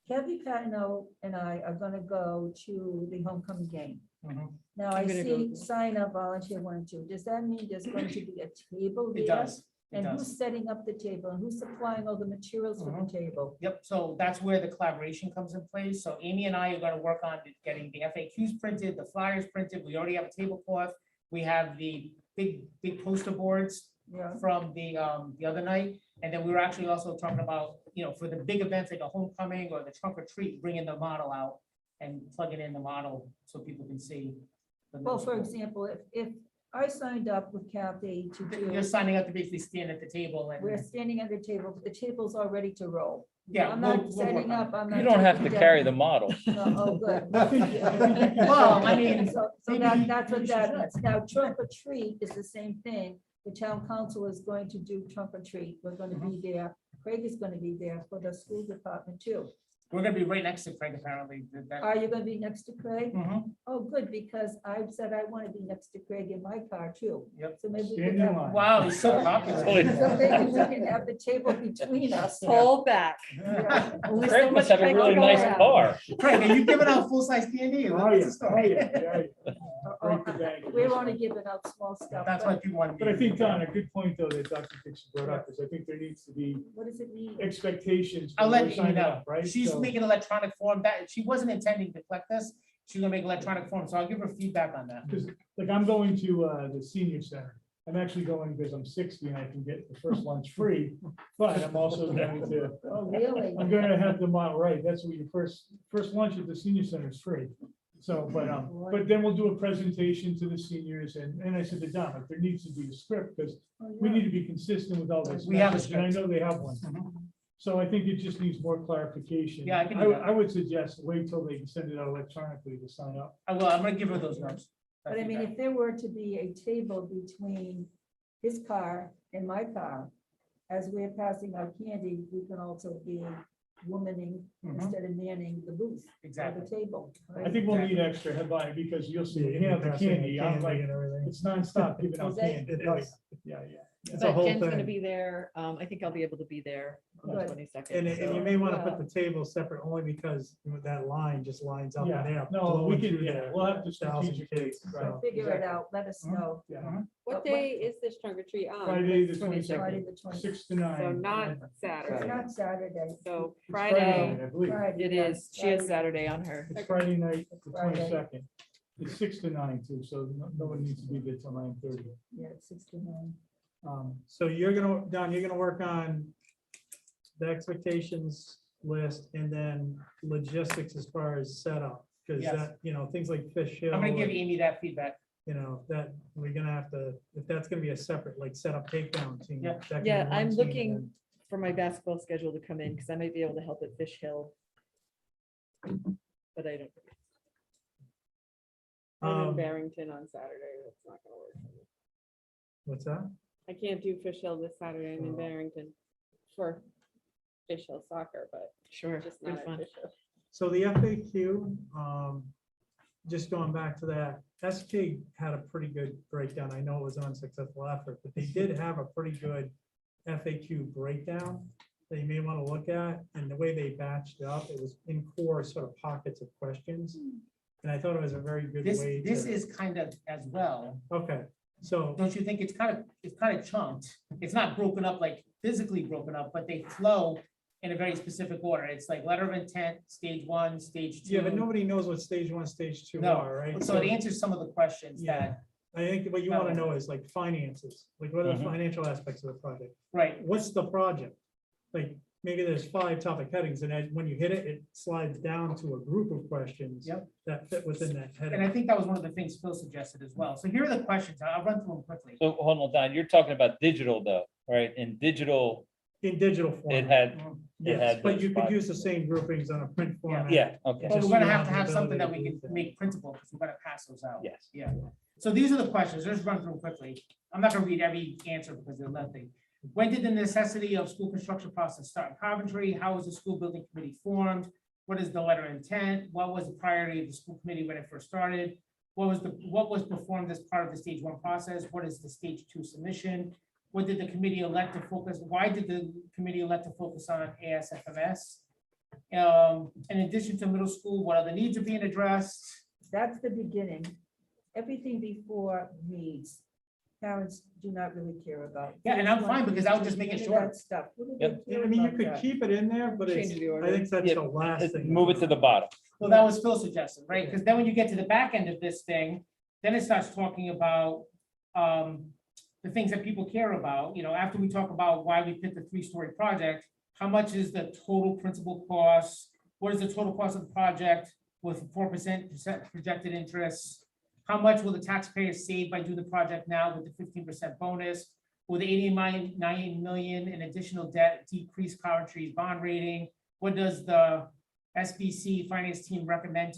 Kathy Patino and I are gonna go to the homecoming game. Mhm. Now I I'm gonna see go. sign up volunteer 1 and 2. Does that mean there's going to be a table It there? does. It And does. who's setting up the table? And who's supplying all the materials for the table? Yep, so that's where the collaboration comes in place. So Amy and I are gonna work on getting the FAQs printed, the flyers printed. We already have a tablecloth. We have the big poster boards Yeah. from the other night. And then we were actually also talking about, for the big events like a homecoming or the trunk or treat, bringing the model out and plugging in the model so people can see. the Well, middle for school. example, if I signed up with Kathy to You're do, signing up to basically stand at the table and. we're standing at the table, but the table's all ready to roll. Yeah, I'm we'll not work setting on up, it. I'm not. You don't have to taking carry down- the model. No, oh, good. Well, I mean, So maybe- that's what maybe she that should. means. Now, trunk or treat is the same thing. The town council is going to do trunk or treat. We're gonna be Mm-hmm. there. Craig is gonna be there for the school department too. We're gonna be right next to Craig apparently. Are you gonna be next to Craig? Mhm. Oh, good, because I said I want to be next to Craig in my car too. Yep. So maybe we Stand can in have. line. Wow, he's so popular. So maybe we can have the table between us. Hold back. Yeah. Only so Craig must much have a Craig really can go nice around. car. Craig, are you giving out full-size candy? Oh, What's yeah, the story? Oh, we're only giving out small stuff. That's but why people want. But I think, Don, a good point though that Dr. Dixon brought up is I think there needs to be What does it mean? expectations. I'll when let we're you signing know. up, Right? She's So- making electronic form that, she wasn't intending to collect this. She's gonna make electronic form, so I'll give her feedback on that. Because like I'm going to the senior center. I'm actually going because I'm 60 and I can get the first lunch free, but I'm also going to, Oh, really? I'm gonna have them out, right, that's what your first lunch at the senior center is free. So, but then we'll do a presentation to the seniors and I said to Don, like, there needs to be a script because Oh, we yeah. need to be consistent with all this. We have a message, And I script. know they have one. Mhm. So I think it just needs more clarification. Yeah, I can do that. I would suggest wait till they can send it out electronically to sign up. I will, I'm gonna give her those notes. But I mean, if there were to be a table between his car and my car, as we're passing out candy, we can also be womaning instead of manning the booth or Exactly. the table. I think we'll need extra headline because you'll see, you have the candy, I'm like, and everything. it's nonstop giving out Is that- candy. It is. Yeah, yeah. It's a But whole Jen's gonna thing. be there. I think I'll be able to be there on the Good. 22nd. And you may want to put the table separate only because that line just lines up Yeah, and there. no, we blowing can, through yeah, there, we'll have to 1,000 strategically, kids, right. so. Figure it out, let us know. Yeah. What day is this trunk or treat on? Friday, the 22nd. Friday, 22nd, the 20th. 6 to 9. So not It's Saturday. not Saturday. So It's Friday Friday, night, I believe. Friday, It yeah, is. She has Friday. Saturday on her. It's Friday night, the Friday. 22nd. It's 6 to 9 too, so no one needs to be there till 9:30. Yeah, it's 69. So Don, you're gonna work on the expectations list and then logistics as far as setup. Because Yes. that, things like Fish Hill. I'm gonna give Amy that feedback. That we're gonna have to, if that's gonna be a separate, like, setup takedown team. Yeah. that can be Yeah, one I'm team, looking and for my basketball schedule to come in because I might be able to help at Fish Hill. But I don't. I'm in Um, Barrington on Saturday. That's not gonna work. for me. What's that? I can't do Fish Hill this Saturday. I'm in Oh. Barrington for Fish Hill soccer, but Sure. just good not at fun. Fish Hill. So the FAQ, just going back to that, SK had a pretty good breakdown. I know it was an unsuccessful effort, but they did have a pretty good FAQ breakdown that you may want to look at. And the way they batched it up, it was in core sort of pockets of questions. And I thought it was a very good way This to, is kind of as well. okay, so, Don't you think it's kind of chunked? It's not broken up, like physically broken up, but they flow in a very specific order. It's like letter of intent, stage 1, stage 2. yeah, but nobody knows what stage 1, stage 2 No, are, right? So it answers some of the questions Yeah. that, I think what you want to know is like finances, like what are the Mhm. financial aspects of the project? right, What's the project? Like, maybe there's 5 topic headings, and then when you hit it, it slides down to a group of questions. Yep. That fit within that and I heading. think that was one of the things Phil suggested as well. So here are the questions. I'll run through them quickly. So hold on, Don, you're talking about digital though, right? In digital, In digital it format, had, yes, had but those you could five. use the same groupings on a print format. yeah, okay, But Just we're gonna so you have to have have the something that ability we to do can that. make printable, because we're gonna pass those out. yes. Yeah. So these are the questions. Let's run through them quickly. I'm not gonna read every answer because they're lengthy. When did the necessity of school construction process start in Coventry? How was the school building committee formed? What is the letter of intent? What was the priority of the school committee when it first started? What was performed as part of the stage 1 process? What is the stage 2 submission? What did the committee elect to focus? Why did the committee elect to focus on ASFMS? In addition to middle school, what other needs are being addressed? That's the beginning. Everything before needs, parents do not really care about. Yeah, and I'm Phase fine one, because phase I would two, just make it none of shorter. that Stuff. What do Yep. they Yeah, care I mean, you about could that? keep it in there, but it's, Change the order. I think that's Yeah, the last thing. Move it to the bottom. Well, that was Phil's suggestion, right? Because then when you get to the back end of this thing, then it starts talking about the things that people care about. After we talk about why we picked a 3-story project, how much is the total principal cost? What is the total cost of the project with 4% projected interest? How much will the taxpayers save by doing the project now with the 15% bonus? Will the 89 million in additional debt decrease Coventry's bond rating? What does the SBC finance team recommend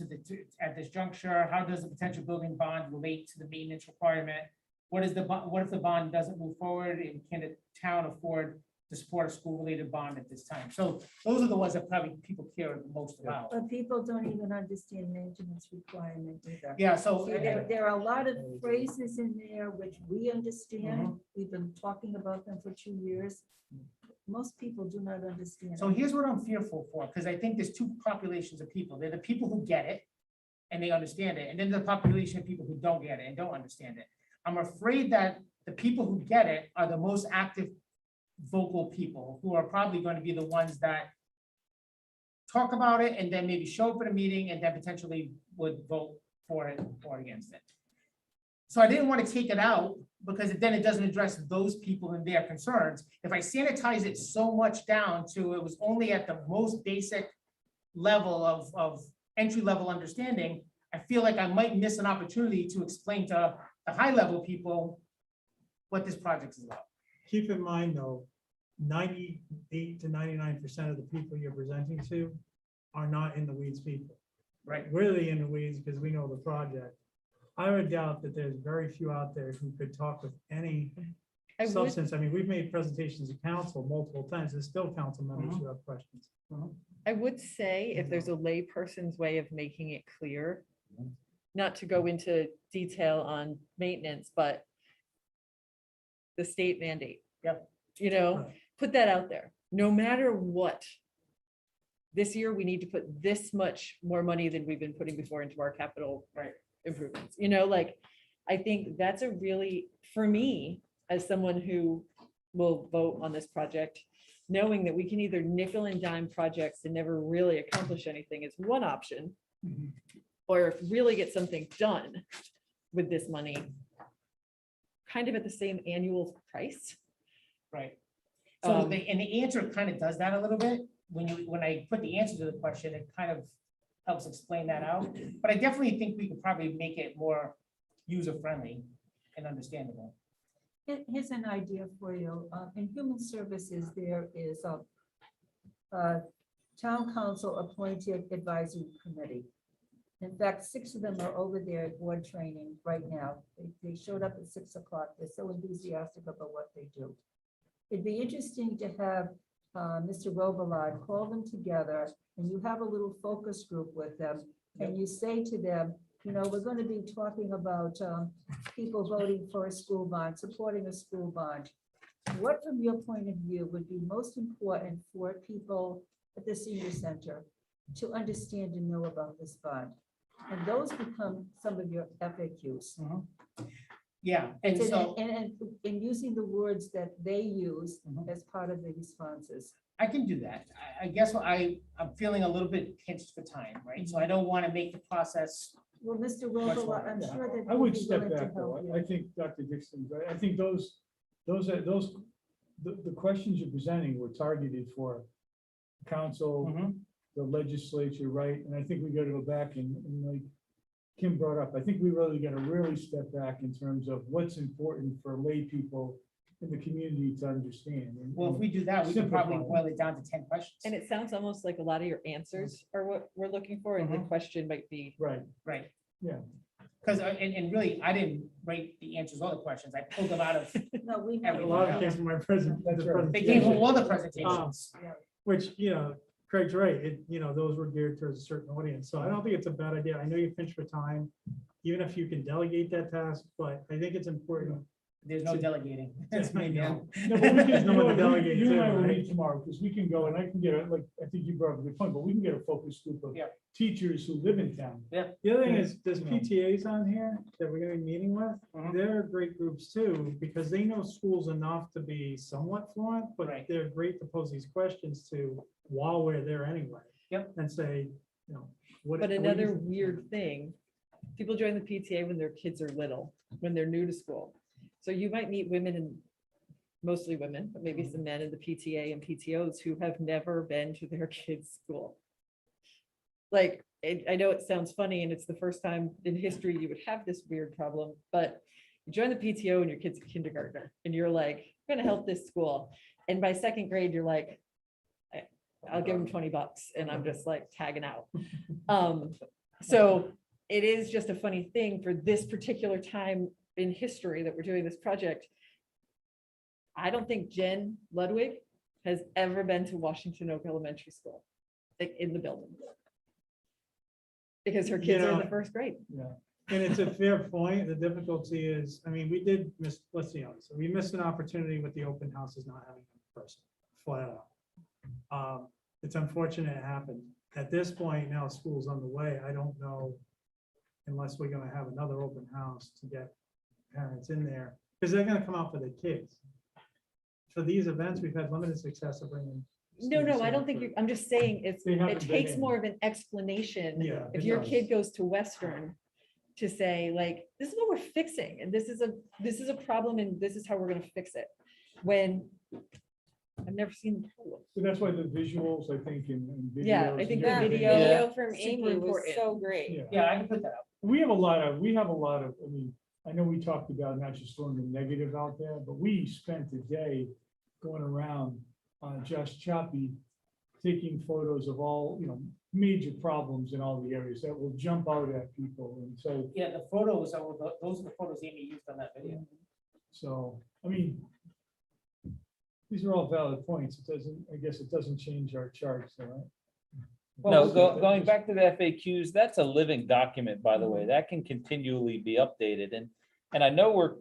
at this juncture? How does the potential building bond relate to the maintenance requirement? What if the bond doesn't move forward, and can the town afford to support a school-related bond at this time? So those are the ones that probably people care the most about. But people don't even understand maintenance requirement either. Yeah, so See, there are a lot of phrases in there which we understand. We've been talking about them for 2 years. Most people do not understand. So here's what I'm fearful for, because I think there's 2 populations of people. They're the people who get it and they understand it, and then the population of people who don't get it and don't understand it. I'm afraid that the people who get it are the most active, vocal people who are probably going to be the ones that talk about it and then maybe show up at a meeting and then potentially would vote for it or against it. So I didn't want to take it out because then it doesn't address those people and their concerns. If I sanitize it so much down to it was only at the most basic level of entry-level understanding, I feel like I might miss an opportunity to explain to the high-level people what this project is about. Keep in mind, though, 98 to 99% of the people you're presenting to are not in the weeds people. Right. We're the in the weeds because we know the project. I would doubt that there's very few out there who could talk with any I would, substance. I mean, we've made presentations to council multiple times. There's still council members who have questions. I would say if there's a layperson's way of making it clear, not to go into detail on maintenance, but the state mandate. Yep. You know, Right. put that out there. No matter what, this year we need to put this much more money than we've been putting before into our capital Right. improvements. You know, like, I think that's a really, for me, as someone who will vote on this project, knowing that we can either nickel and dime projects and never really accomplish anything is one option. Or if really get something done with this money, kind of at the same annual price. Right. So Um, the answer kind of does that a little bit. When I put the answer to the question, it kind of helps explain that out. But I definitely think we could probably make it more user-friendly and understandable. Here's an idea for you. In human services, there is a town council appointed advisory committee. In fact, 6 of them are over there at board training right now. They showed up at 6 o'clock. They're so enthusiastic about what they do. It'd be interesting to have Mr. Robillard call them together, and you have a little focus group with them, and you say to them, you know, we're going to be talking about people voting for a school bond, supporting a school bond. What, from your point of view, would be most important for people at the senior center to understand and know about this bond? And those become some of your FAQs. Yeah, and so And using the words that they use Mhm. as part of the responses. I can do that. I guess what I'm feeling a little bit pinched for time, right? So I don't want to make the process. Well, Mr. Much Robo, longer. I'm sure that. I he'll would be step willing to back though. help you. I think Dr. Dixon, I think the questions you're presenting were targeted for council, Mhm. the legislature, right? And I think we got to go back and like Kim brought up, I think we really got to really step back in terms of what's important for lay people in the community to understand. And- Well, if we do that, we can probably Simplify. boil it down to 10 questions. And it sounds almost like a lot of your answers are what we're looking for, and the question might be, Right, Right. yeah. Because, and really, I didn't write the answers or the questions. I pulled them out of, No, we A have. lot of came from my present. That's right. they came from presentation. all the presentations. Which, you know, Craig's right, those were geared towards a certain audience, so I don't think it's a bad idea. I know you're pinched for time, even if you can delegate that task, but I think it's important. There's no delegating. That's me Yeah. now. No, but we There's can, no one to you delegate and I to, will right? meet tomorrow, because we can go and I can get, like, I think you brought up a good point, but we can get a focus group of Yeah. teachers who live in town. The other thing Yeah. is, there's Yeah. PTAs on here that we're gonna be meeting with. Mhm. They're great groups too, because they know schools enough to be somewhat fluent, but Right. they're great to pose these questions to while we're there anyway. Yep. And say, you know. what but do you another think? weird thing, people join the PTA when their kids are little, when they're new to school. So you might meet women and mostly women, but maybe some men in the PTA and PTOs who have never been to their kids' school. Like, I know it sounds funny and it's the first time in history you would have this weird problem, but you join the PTO and your kid's a kindergartner and you're like, I'm gonna help this school. And by 2nd grade, you're like, I'll give them $20 and I'm just like tagging out. So it is just a funny thing for this particular time in history that we're doing this project. I don't think Jen Ludwig has ever been to Washington Oak Elementary School, like in the building. Because her kids are in the Yeah. 1st grade. And it's a fair point. The difficulty is, I mean, we did miss, let's be honest, we missed an opportunity with the open houses not having them in person, flat out. It's unfortunate it happened. At this point, now school's on the way. I don't know unless we're gonna have another open house to get parents in there, because they're gonna come out for their kids. For these events, we've had limited success of bringing. No, students I in don't think for- you, I'm just saying it's, They haven't it been takes in. more of an explanation. Yeah. If it your does. kid goes to Western to say like, this is what we're fixing and this is a problem and this is how we're gonna fix it. When I've never seen the problem. So that's why the visuals, I think, in videos. Yeah, I and think the That different video- things. video from Super Amy was important. so great. Yeah. Yeah, I can put that up. We have a lot of, I mean, I know we talked about not just throwing the negative out there, but we spent a day going around on Just Choppy, taking photos of all, major problems in all the areas that will jump out at people. And so, Yeah, the photos, those are the photos Amy used on that video. I mean, these are all valid points. I guess it doesn't change our charts, all right? No, going back to the FAQs, that's a living document, by the way, that can continually be updated, and I know we're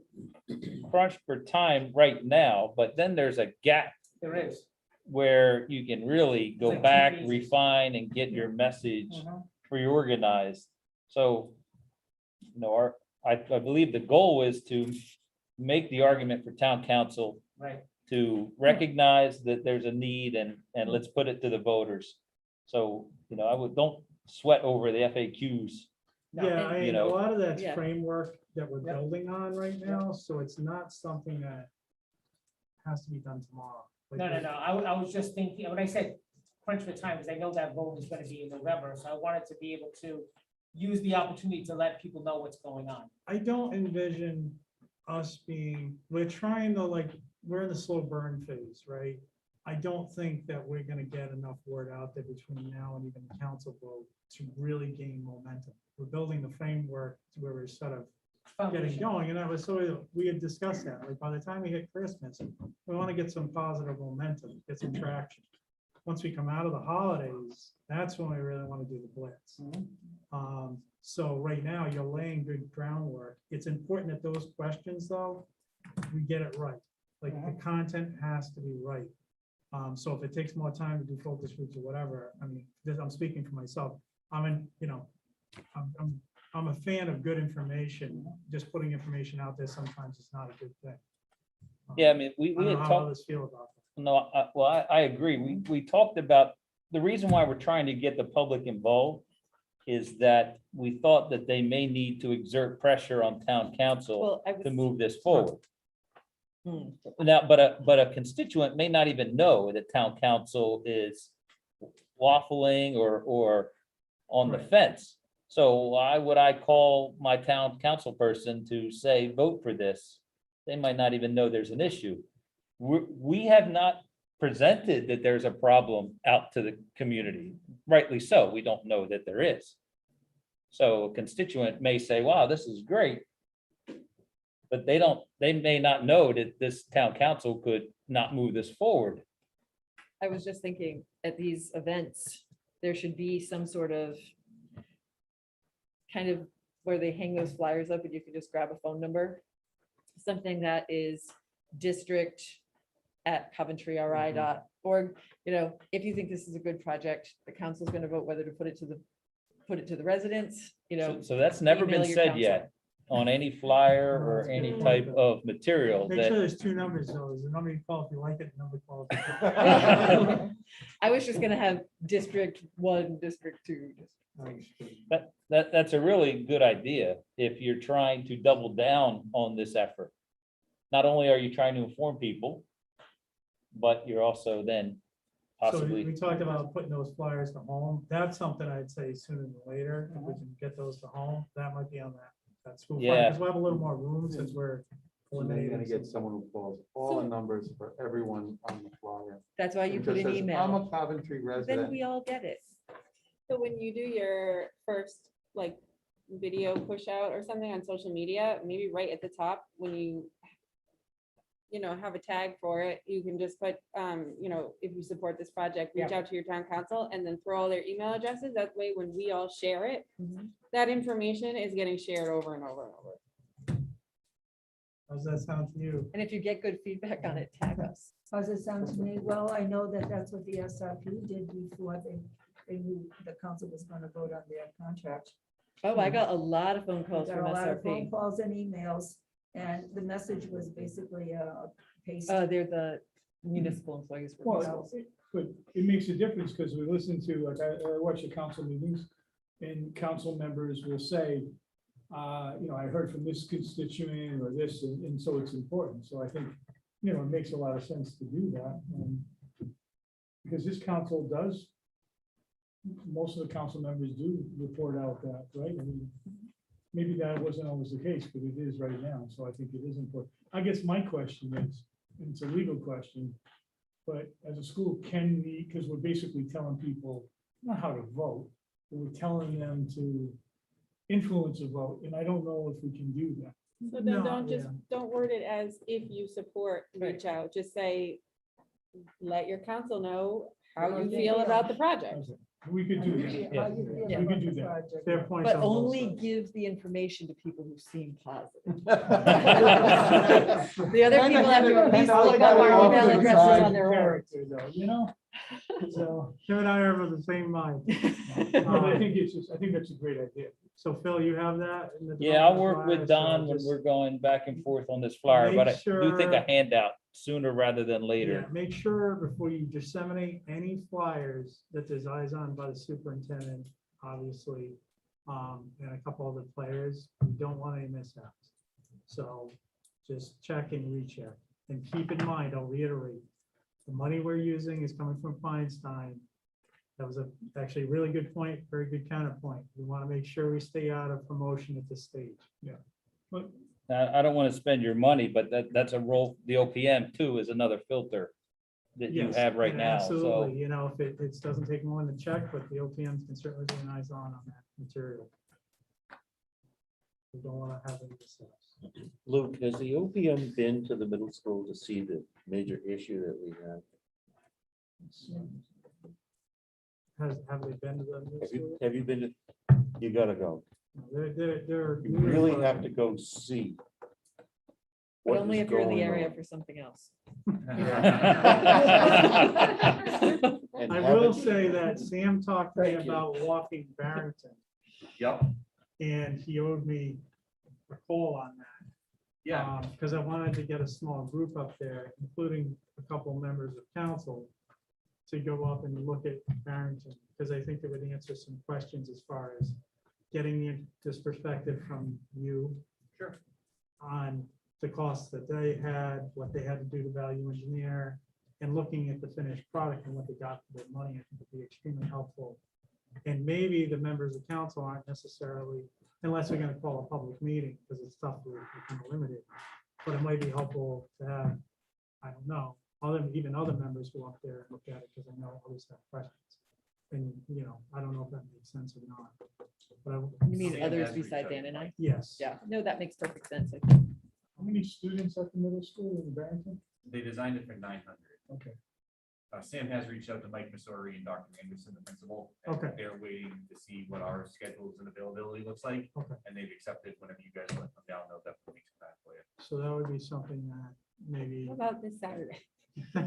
crunched for time right now, but then there's a gap There is. where you can really go It's like 2 back, pages. refine and get your message Mhm. reorganized. So, I believe the goal is to make the argument for town council Right. to recognize that there's a need and let's put it to the voters. So, don't sweat over the FAQs. No. Yeah, And, a lot of that's yeah. framework that we're Yep. building on right now, so it's not something that has to be done tomorrow. Like, No. I was just thinking, when I said crunch for time, because I know that vote is gonna be in November, so I wanted to be able to use the opportunity to let people know what's going on. I don't envision us we're trying to we're in the slow burn phase, right? I don't think that we're gonna get enough word out there between now and even the council vote to really gain momentum. We're building the framework to where we're sort of getting Foundation. going, and that was we had discussed that, like, by the time we hit Christmas, we want to get some positive momentum, get some traction. Once we come out of the holidays, that's when we really want to do the blitz. So right now, you're laying good groundwork. It's important that those questions, though, we get it right. Like, the content has to be right. So if it takes more time to do focus groups or whatever, I mean, I'm speaking for myself. I'm a fan of good information. Just putting information out there sometimes is not a good thing. Yeah, I mean, we I don't had know how talked. others feel about that. No, I agree. We talked about, the reason why we're trying to get the public involved is that we thought that they may need to exert pressure on town council Well, I to was, move this forward. Hmm. Now, but a constituent may not even know that town council is waffling or on the Right. fence. So why would I call my town council person to say, vote for this? They might not even know there's an issue. We have not presented that there's a problem out to the community, rightly so. We don't know that there is. So a constituent may say, wow, this is great. But they may not know that this town council could not move this forward. I was just thinking, at these events, there should be some sort of kind of where they hang those flyers up and you can just grab a phone number. Something that is district@coventryri.org. If you think this is a good project, the council's going to vote whether to put it to the residents, So that's never been email your said council. yet on any flyer or any type of material Make sure that, there's two numbers, though. There's a number you call if you like it, and a number you call if you don't. I was just gonna have District 1, District 2. that's a really good idea if you're trying to double down on this effort. Not only are you trying to inform people, but you're also then So possibly. we talked about putting those flyers to home. That's something I'd say sooner than later. If we can get those to home, that might be on that school. Yeah. Because we'll have a little more room since we're So then you're gonna eliminating. get someone who calls all the numbers for everyone on the flyer. That's why you and put just an says, I'm email. a Coventry Then resident. we all get it. So when you do your first video push out or something on social media, maybe right at the top, when you have a tag for it, you can just put, if you support this project, reach Yeah. out to your town council and then throw all their email addresses. That way, when we all share it, Mhm. that information is getting shared over and over and over. How's that sound to you? And if you get good feedback on it, tag us. How's it sound to me? Well, I know that that's what the SRP did before they knew the council was going to vote on their contract. Oh, I got a lot of phone We calls got from a lot of phone SRP. calls and emails, and the message was basically a paste. They're the municipal employees. for Well, but it makes a difference because we listen to, I watch the council meetings and council members will say, I heard from this constituent or this, and so it's important. So I think, it makes a lot of sense to do that. Because this council does, most of the council members do report out that, right? I mean, maybe that wasn't always the case, but it is right now. So I think it is important. I guess my question is, and it's a legal question, but as a school, can we, because we're basically telling people not how to vote, but we're telling them to influence a vote, and I don't know if we can do that. So then No, don't word it as if you support, reach out, just say, let your council know how you feel about the project. We could do that. Yeah. We could do that. Fair points. But on both only sides. give the information to people who seem positive. The other people have to at least I like look up that our email officer addresses side on their own. Character, though, you know? So Kim and I are of the same mind. But I think it's just, I think that's a great idea. So Phil, you have that? in the Yeah, I'll development work with flyer, so Don when just- we're going back and forth on this flyer, but I Make do think a sure- handout sooner rather than Yeah, later. make sure before you disseminate any flyers that there's eyes on by the superintendent, obviously, and a couple other players. You don't want any mishaps. So just check and recheck. And keep in mind, I'll reiterate, the money we're using is coming from Feinstein. That was actually a really good point, very good counterpoint. We want to make sure we stay out of promotion at this stage. I don't want to spend your money, but that's a role, the OPM too is another filter that you Yes, have right and now, so. Absolutely, you know, if it doesn't take more than a check, but the OPMs can certainly be an eyes on that material. We don't want to have any missteps. Luke, has the OPM been to the middle school to see the major issue that we have? Have they been to the middle school? Have you been to, you gotta go. They're. You really have to go see. But what only is if you're in the going area on. for something else. And I have will it- say that Sam talked to me Thank you. about walking Barrington, Yep, and he owed me a call on that. yeah, Because I wanted to get a small group up there, including a couple members of council, to go up and look at Barrington, because I think it would answer some questions as far as getting this perspective from you. Sure. On the costs that they had, what they had to do to value engineer, and looking at the finished product and what they got for their money, I think would be extremely helpful. And maybe the members of council aren't necessarily, unless we're gonna call a public meeting, because it's tough, we're kind of limited. But it might be helpful to have, I don't know, even other members go up there and look at it, because I know others have questions. And, you know, I don't know if that makes sense or not. But You mean Sam others has reached beside out. Dan and I? yes. Yeah, no, that makes perfect sense. I think. How many students at the middle school in Barrington? they designed it for 900. Okay. Sam has reached out to Mike Missouri and Dr. Anderson, the principal. And Okay. they're waiting to see what our schedules and availability looks like. Okay. And they've accepted whenever you guys let them down, they'll definitely make some time for you. So that would be something that maybe. How about this Saturday? Oh,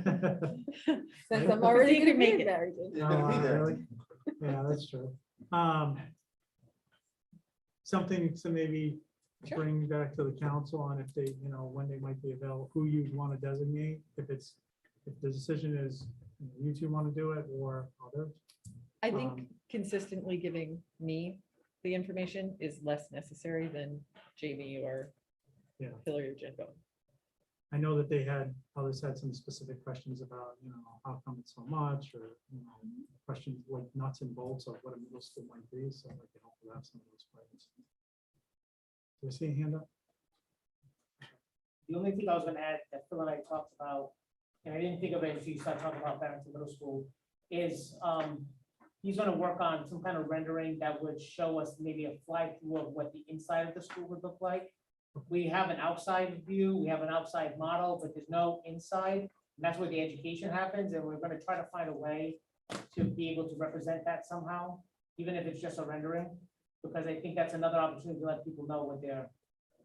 Since I'm already You gonna can be make in it. Barrington. really? Yeah, that's true. Something to maybe Sure. bring back to the council on if they, you know, when they might be available, who you'd want to designate, if the decision is you two want to do it or others. I think Um, consistently giving me the information is less necessary than Jamie or Yeah. Hillary or Jen. I know that others had some specific questions about, you know, how come it's so much, or, you know, questions like nuts and bolts of what a middle school might be, so I can help with that some of those questions. Do you see a hand up? The only thing I was gonna add that Phil and I talked about, and I didn't think of it until you started talking about Barrington Middle School, is he's gonna work on some kind of rendering that would show us maybe a fly through of what the inside of the school would look like. We have an outside view, we have an outside model, but there's no inside. And that's where the education happens, and we're gonna try to find a way to be able to represent that somehow, even if it's just a rendering. Because I think that's another opportunity to let people know what they're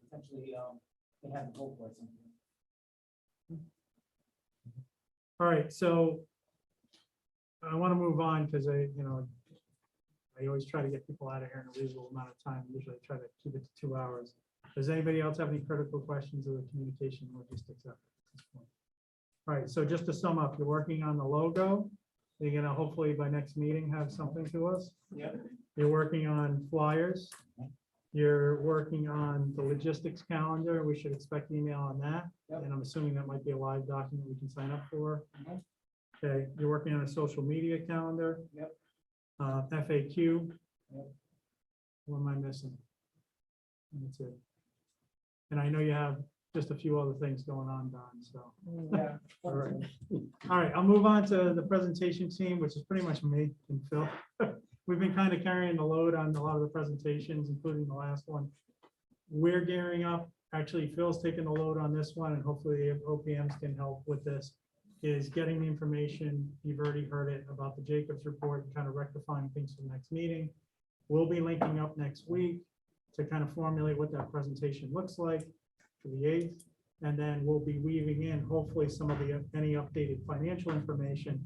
essentially, they have to vote for something. All right, so I want to move on because I always try to get people out of here in a reasonable amount of time. Usually I try to keep it to 2 hours. Does anybody else have any critical questions of the communication logistics at this point? All right, so just to sum up, you're working on the logo. You're gonna hopefully by next meeting have something to us. Yep. You're working on flyers. You're working on the logistics calendar. We should expect email on that. Yep. And I'm assuming that might be a live document we can sign up for. Mhm. Okay, you're working on a social media calendar. Yep. FAQ. Yep. What am I missing? That's it. And I know you have just a few other things going on, Don, so. Yeah. All right. All right, I'll move on to the presentation team, which is pretty much me and Phil. We've been kind of carrying the load on a lot of the presentations, including the last one. We're gearing up. Actually, Phil's taking the load on this one, and hopefully OPMs can help with this. is getting the information, you've already heard it, about the Jacobs report, and kind of rectifying things for the next meeting. We'll be linking up next week to kind of formulate what that presentation looks like for the 8th. And then we'll be weaving in hopefully some of the, any updated financial information.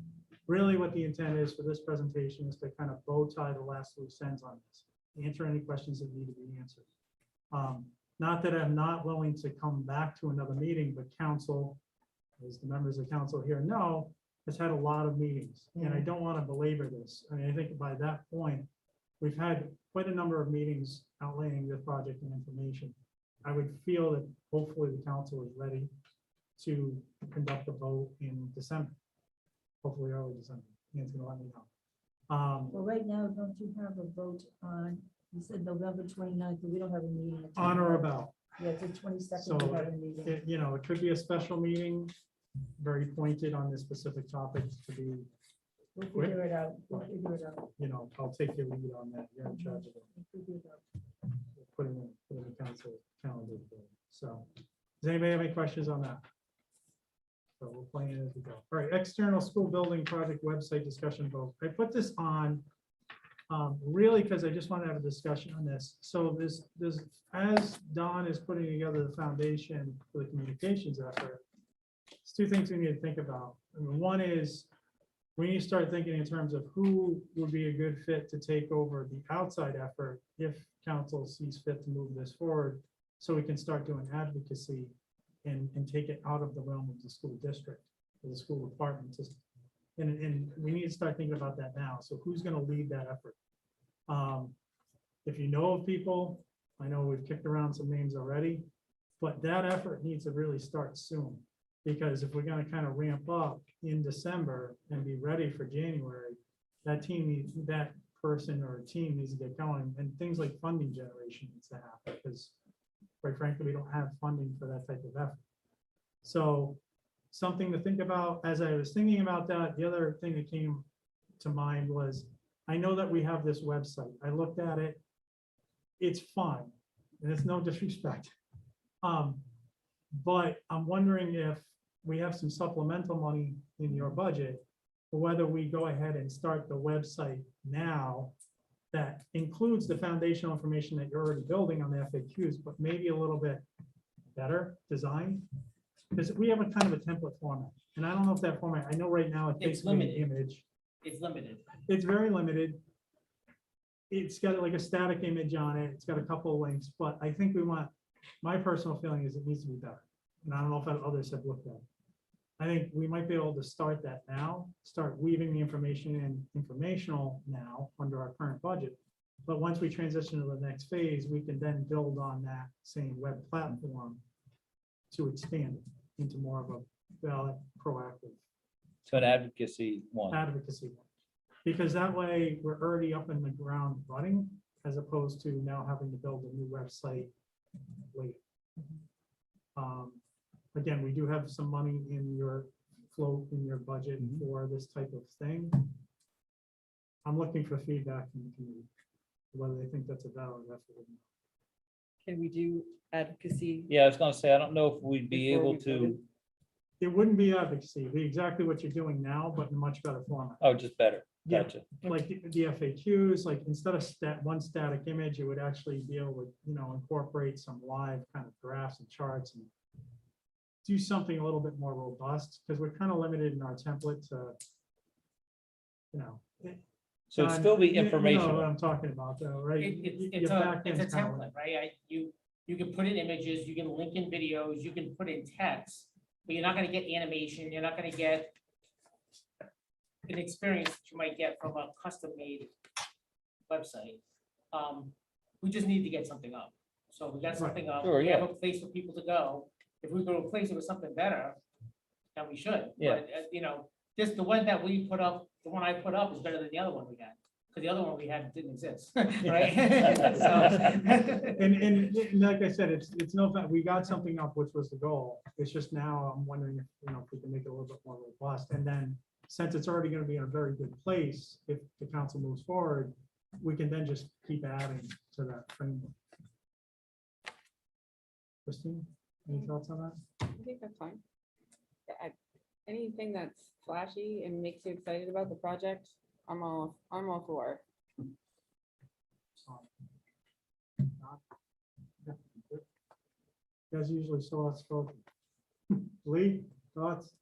Really what the intent is for this presentation is to kind of bow tie the last loose ends on this. Answer any questions that need to be answered. Not that I'm not willing to come back to another meeting, but council, as the members of council here know, has had a lot of meetings, and I don't want to belabor this. I mean, I think by that point, we've had quite a number of meetings outlining the project and information. I would feel that hopefully the council is ready to conduct a vote in December, hopefully early December. Ian's gonna let me know. Well, right now, don't you have a vote on, you said November 29th, but we don't have a meeting. until- On or about. Yeah, it's the 22nd. So, we have a meeting. You know, it could be a special meeting, very pointed on this specific topic to be, We'll figure it out. We'll figure it out. you know, I'll take your lead on that. You're in charge of it. We'll figure it out. Putting the council calendar. together. So, does anybody have any questions on that? So we'll play it as we go. All right, external school building project website discussion vote. I put this on really because I just want to have a discussion on this. So this, as Don is putting together the foundation for the communications effort, there's two things we need to think about. I mean, one is we need to start thinking in terms of who would be a good fit to take over the outside effort if council sees fit to move this forward, so we can start doing advocacy and take it out of the realm of the school district or the school department system. And we need to start thinking about that now. So who's going to lead that effort? If you know of people, I know we've kicked around some names already, but that effort needs to really start soon. Because if we're going to kind of ramp up in December and be ready for January, that team, that person or team needs to get going, and things like funding generation needs to happen, because quite frankly, we don't have funding for that type of effort. So something to think about. As I was thinking about that, the other thing that came to mind was, I know that we have this website. I looked at it. It's fine, and it's no disrespect. But I'm wondering if we have some supplemental money in your budget, or whether we go ahead and start the website now that includes the foundational information that you're already building on the FAQs, but maybe a little bit better designed. Because we have a kind of a template format, and I don't know if that format, I know right now it's It's basically an limited. image. It's limited. It's very limited. It's got like a static image on it. It's got a couple of links, but I think we want, my personal feeling is it needs to be better. And I don't know if others have looked at it. I think we might be able to start that now, start weaving the information in informational now under our current budget. But once we transition to the next phase, we can then build on that same web platform to expand it into more of a valid, proactive So an advocacy one. advocacy. Because that way we're already up in the ground running, as opposed to now having to build a new website later. Again, we do have some money in your float in your budget for this type of thing. I'm looking for feedback from the community, whether they think that's a valid effort or not. Can we do advocacy? Yeah, I was gonna say, I don't know if we'd be Before able we to, voted. It wouldn't be advocacy, it'd be exactly what you're doing now, but in a much better format. oh, just better. Yeah. Gotcha. Like the FAQs, like instead of one static image, it would actually be able to, you know, incorporate some live kind of graphs and charts and do something a little bit more robust, because we're kind of limited in our template to, you know. So it'd John, still be you know what informational. I'm talking about though, right? It's Your a back end's kinda template, right? You can put in images, you can link in videos, you can put in text, but you're not gonna get animation, you're not gonna get an experience that you might get from a custom-made website. We just need to get something up. So we got something up, Sure, we have yeah. a place for people to go. If we go to a place with something better, then we should. Yeah. But, you know, just the one that we put up, the one I put up is better than the other one we had. Because the other one we had didn't exist, right? So- And like I said, it's no, we got something up, which was the goal. It's just now I'm wondering if, you know, if we can make it a little bit more robust. And then since it's already going to be in a very good place, if the council moves forward, we can then just keep adding to that framework. Christine, any thoughts on that? I think that's fine. anything that's flashy and makes you excited about the project, I'm all for. You guys usually so outspoken. Lee, thoughts?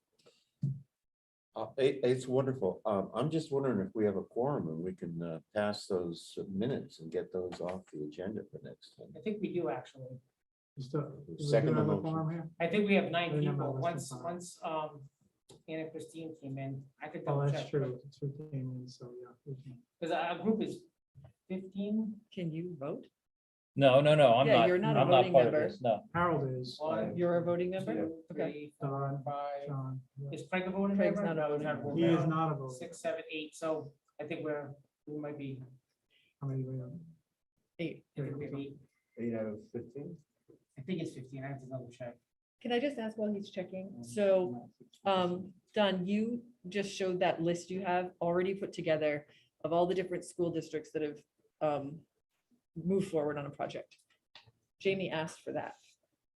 It's wonderful. I'm just wondering if we have a quorum and we can pass those minutes and get those off the agenda for next time. I think we do actually. Just do we Second have a motion. quorum here? I think we have 9 I didn't have my people. list in Once, front. Anna Christine came in, I could Oh, double that's check. true. It's 15, so yeah. we can- Because our group is 15. Can you vote? No, I'm Yeah, not, you're not a I'm not voting part of member. this, no. Harold is. One, You're a voting member? two, Okay. 3, 4, 5. John. yeah. Is Craig a voting Craig's member? not a No, he's voting member. He is member. not a voter. 6, 7, 8. So I think we might be. How many do we have? 8. I think we have 8. 8 out of 15? I think it's 15. I have to double check. Can I just ask while he's checking? So, Don, you just showed that list you have already put together of all the different school districts that have moved forward on a project. Jamie asked for that.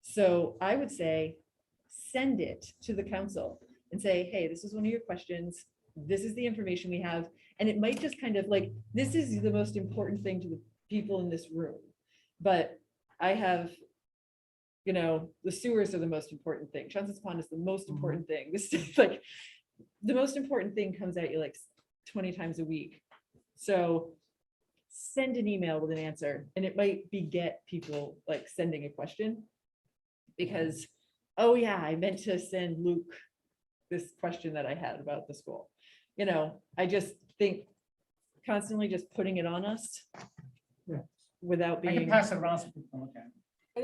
So I would say, send it to the council and say, hey, this is one of your questions. This is the information we have. And it might just kind of like, this is the most important thing to the people in this room. But I have, you know, the sewers are the most important thing. Johnson's Pond is the most important thing. This is like, the most important thing comes at you like 20 times a week. So send an email with an answer, and it might beget people like sending a question. Because, oh yeah, I meant to send Luke this question that I had about the school. You know, I just think constantly just putting it on us. Yeah. Without I can being. pass it around so people can look at it.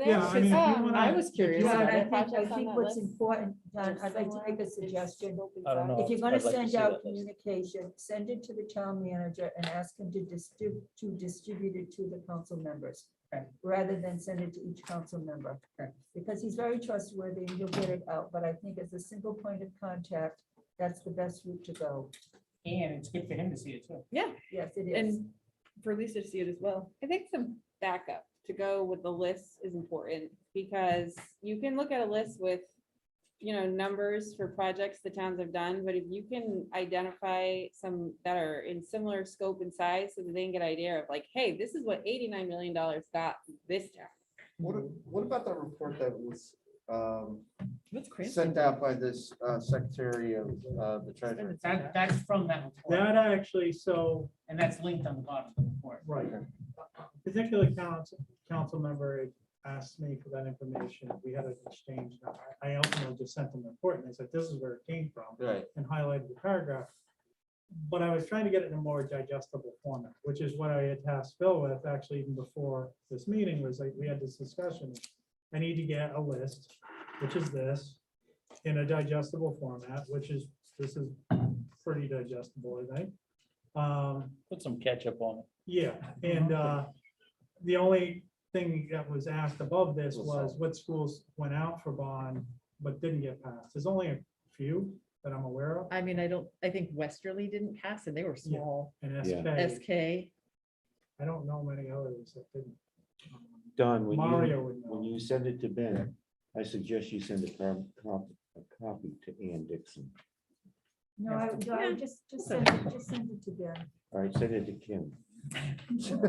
Yeah, I mean, if you wanna- I was curious. Yeah, and about I it. think, what's important, Don, I'd like to make a suggestion. I don't know. If you're gonna I'd like to send see out that list. communication, send it to the town manager and ask him to distribute it to the council members. Okay. Rather than send it to each council member. Okay. Because he's very trustworthy and he'll get it out, but I think as a single point of contact, that's the best route to go. And it's good for him to see it too. Yeah, Yes, it is. and for Lisa to see it as well. I think some backup to go with the list is important because you can look at a list with, you know, numbers for projects the towns have done, but if you can identify some that are in similar scope and size so that they can get an idea of like, hey, this is what $89 million got this town. What about the report that was What's crazy? sent out by this Secretary of the Treasury? That's from that report. That actually, so, And that's linked on the bottom of the report. right. Particular council member had asked me for that information. We had an exchange. I ultimately just sent them the report and they said, this is where it came from. Right. And highlighted the paragraph. But I was trying to get it in a more digestible format, which is what I had tasked Phil with actually even before this meeting was like, we had this discussion. I need to get a list, which is this, in a digestible format, this is pretty digestible, I think. Put some ketchup on it. Yeah, and the only thing that was asked above this was what schools went out for bond but didn't get passed. There's only a few that I'm aware of. I mean, I think Westerly didn't pass and they were small. And Yeah. SK, SK, I don't know many others that didn't. Don, Mario would when know. you send it to Ben, I suggest you send a copy to Ann Dixon. No, I just send it to Ben. All right, send it to Kim.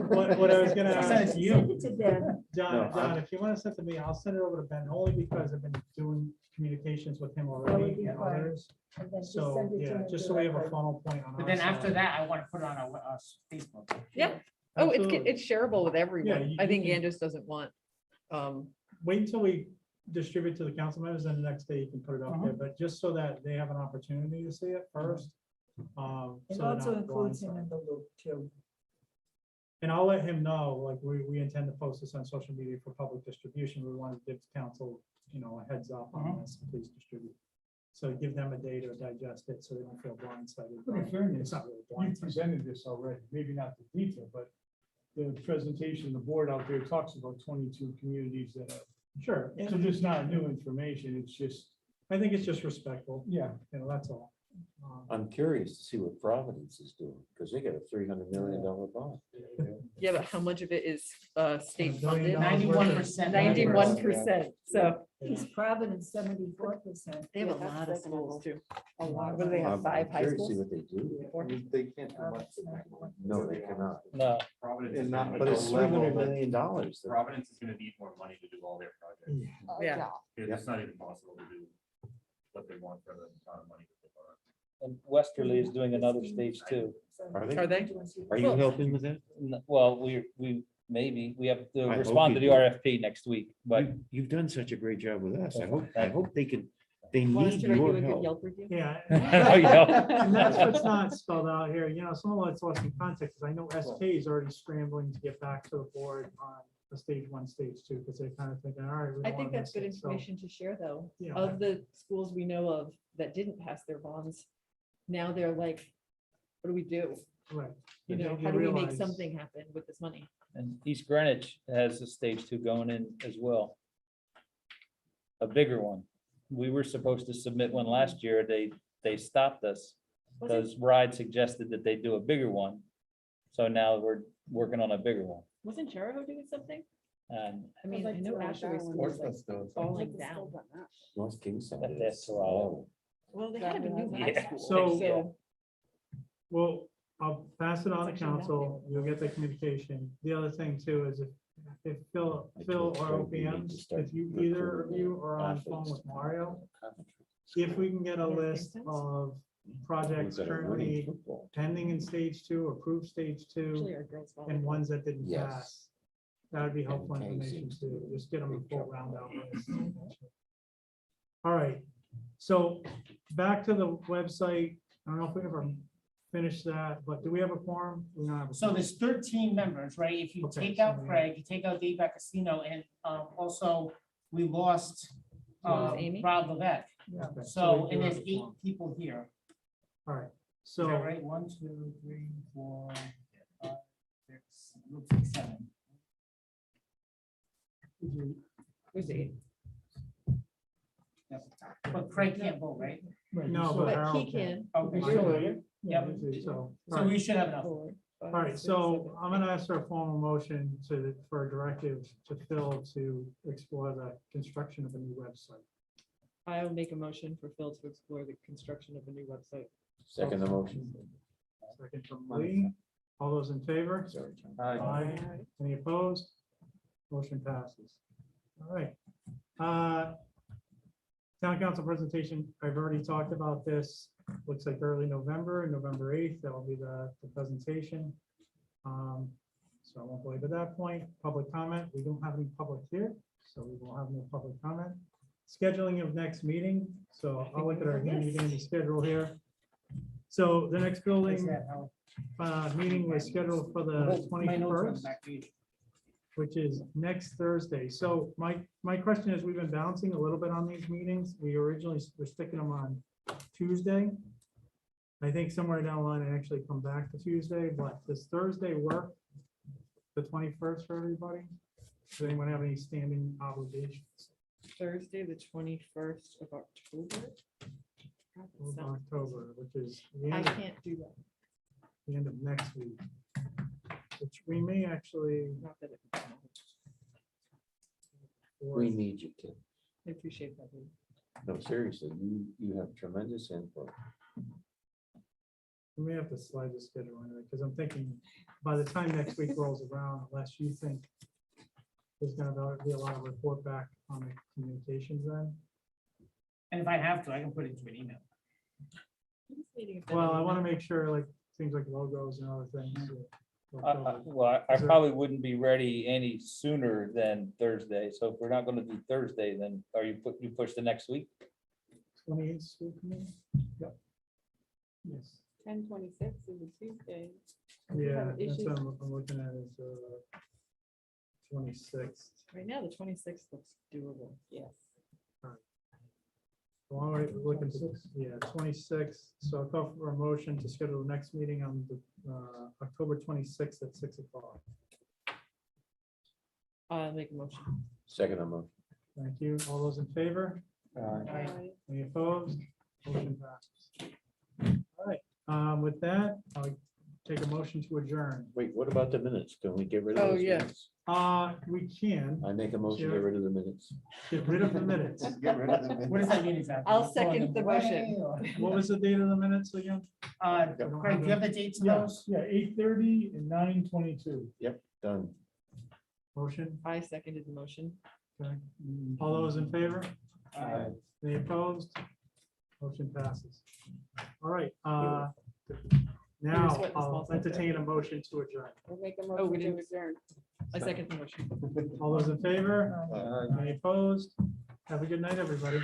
What I was gonna I'll send it ask to you, Send it to Ben. John, if you want to send it to me, I'll send it over to Ben, only because I've been doing communications with him That would already be and fine. others. And then just So, send it to yeah, him just so we have a directly. funnel point on. But our then after side. that, I want to put it on our Facebook. yeah. Oh, Absolutely. it's shareable with everyone. you- I think you Ann can- just doesn't want. Wait until we distribute to the council members, and the next day you can put it up there, but just so that they have an opportunity to see it first. It so they're also not includes him blindsided. in the loop too. And I'll let him know, like, we intend to post this on social media for public distribution. We want to give council, a heads up on this, please distribute. So give them a day to digest it, so they don't feel blindsided. But in fairness, It's not really You blindsided. presented this already, maybe not the detail, but the presentation, the board out there talks about 22 communities that are, Sure, so and just not new information, it's just, I think it's just respectful, yeah. that's all. I'm curious to see what Providence is doing, because they got a $300 million bond. Yeah, but how much of it is state $1 billion funded? worth of- 91%. 91%, so East Providence, 74%. they have a Yeah, that's lot of like an schools too. A lot. What do they have, 5 high Curious to see schools? what they do. Four? They can't do much. No, they cannot. No, Providence And is not- gonna But need- it's $300 million. Providence is gonna need more money to do all their projects. Yeah. It's not even possible to do what they want for the amount of money that they want. and Westerly is doing another stage too. Are Are they? they? Are you Well- helping with that? Well, we have to I hope respond you to the do. RFP next week, but You've done such a great job with us. I hope they can, they Want us need to write you your a good help. Yelp review? Yeah. Oh, yeah. And that's what's not spelled out here, you know, some of it's lost in context, because I know SK is already scrambling to get back to the board on the stage 1, stage 2, because they're kind of thinking, all right. we I don't think wanna that's miss good it." So, information to share, though. Yeah. Of the schools we know of that didn't pass their bonds, now they're like, what do we do? Right. You They- know, they how do we make realize- something happen with this money? and East Greenwich has a stage 2 going in as well. A bigger one. We were supposed to submit one last year. They stopped us because Ride suggested that they do a bigger one. So now we're working on a bigger one. Wasn't Charahoe doing something? And I mean, I like know to write Ashery that one. School is like Portsmouth's doing something. falling down. North Kingston. That's is. Toronto. Well, they had a new high Yeah. school. So- Well, I'll pass it on to council, you'll get the communication. The other thing too is if Phil I or told Craig we need to OPM, start if you, either of you are on athletes. phone with Mario, if we can get a Yeah, makes list sense. of projects We've got a winning currently football team. pending in stage 2, approved stage 2, Actually, our girls and volleyball. ones that didn't Yes. pass. That would be helpful And information Casey's too, just get them a big full trouble. round out list. All right, so back to the website. I don't know if we ever finished that, but do we have a quorum? We don't have a So quorum. there's 13 members, right? If you Okay, take so out we- Craig, you take out Dave Castino, and also we lost Lost Amy? Rob Levesque. Okay, So, we do and have there's a 8 quorum. people here. All right, Is so. that right? 1, 2, 3, 4, 5, 6, looks like 7. Who's 8? Yep. But Craig can't vote, right? No, But but he Harold can. Okay. Sure. Yep. So, So we should have enough. Four, all five, right, six, so seven, I'm gonna ask for a formal motion for a directive to Phil to explore the construction of a new website. I'll make a motion for Phil to explore the construction of a new website. Second the motion. Second from Lee. All those in favor? Sorry, John. Aye. Any opposed? Motion passes. All right. Town council presentation, I've already talked about this. Looks like early November, November 8th, that will be the presentation. So I won't belabor that point. Public comment, we don't have any public here, so we will have no public comment. Scheduling of next meeting, so I'll look at our meeting schedule here. So the next Is building that how- meeting was scheduled for the My notes are on the 21st, back page. which is next Thursday. So my question is, we've been bouncing a little bit on these meetings. We originally were sticking them on Tuesday. I think somewhere down the line, I actually come back to Tuesday, but does Thursday work? The 21st for everybody? Does anyone have any standing obligations? Thursday, the 21st of October. God, that Of sounds- October, which is the I end of- can't do that. the end of next week. Which we may actually. Not that it- We need you to. I appreciate that. Lee. No, seriously, you have tremendous input. We may have to slide the schedule anyway, because I'm thinking by the time next week rolls around, unless you think there's gonna be a lot of report back on the communications then. And if I have to, I can put it into an email. This meeting has been Well, I on want to the- make sure like things like logos and other things. Well, I probably wouldn't be ready any sooner than Thursday. So if we're not going to do Thursday, then are you push the next week? 28th school committee? Yep. Yes, 10/26 is a Tuesday. yeah, have that's issues. what I'm looking at is 26th. Right now, the 26th looks doable. Yes. Well, all right, we're looking for, yeah, 26th. So I'll call for a motion to schedule the next meeting on the October 26th at 6 o'clock. I'll make a motion. Second the motion. Thank you. All those in favor? Aye. Any opposed? Motion passes. All right, with that, I'll take a motion to adjourn. Wait, what about the minutes? Can we get rid of Oh, those yeah. minutes? We can I make a motion to get rid of the minutes. get rid of the minutes. Get rid of the What does that mean exactly? I'll Like throwing second them the motion. away, or- What was the date of the minutes again? Craig, do you have the dates of Yeah, those? yeah, 8:30 and 9:22. Done. Motion, I seconded the motion. okay. All those in favor? Aye. Any opposed? Motion passes. All right, now sweating the I'll small stuff entertain a motion to adjourn. We'll make a Oh, we motion to didn't. adjourn. I second the motion. All those in favor? Aye. Any opposed? Have a good night, everybody.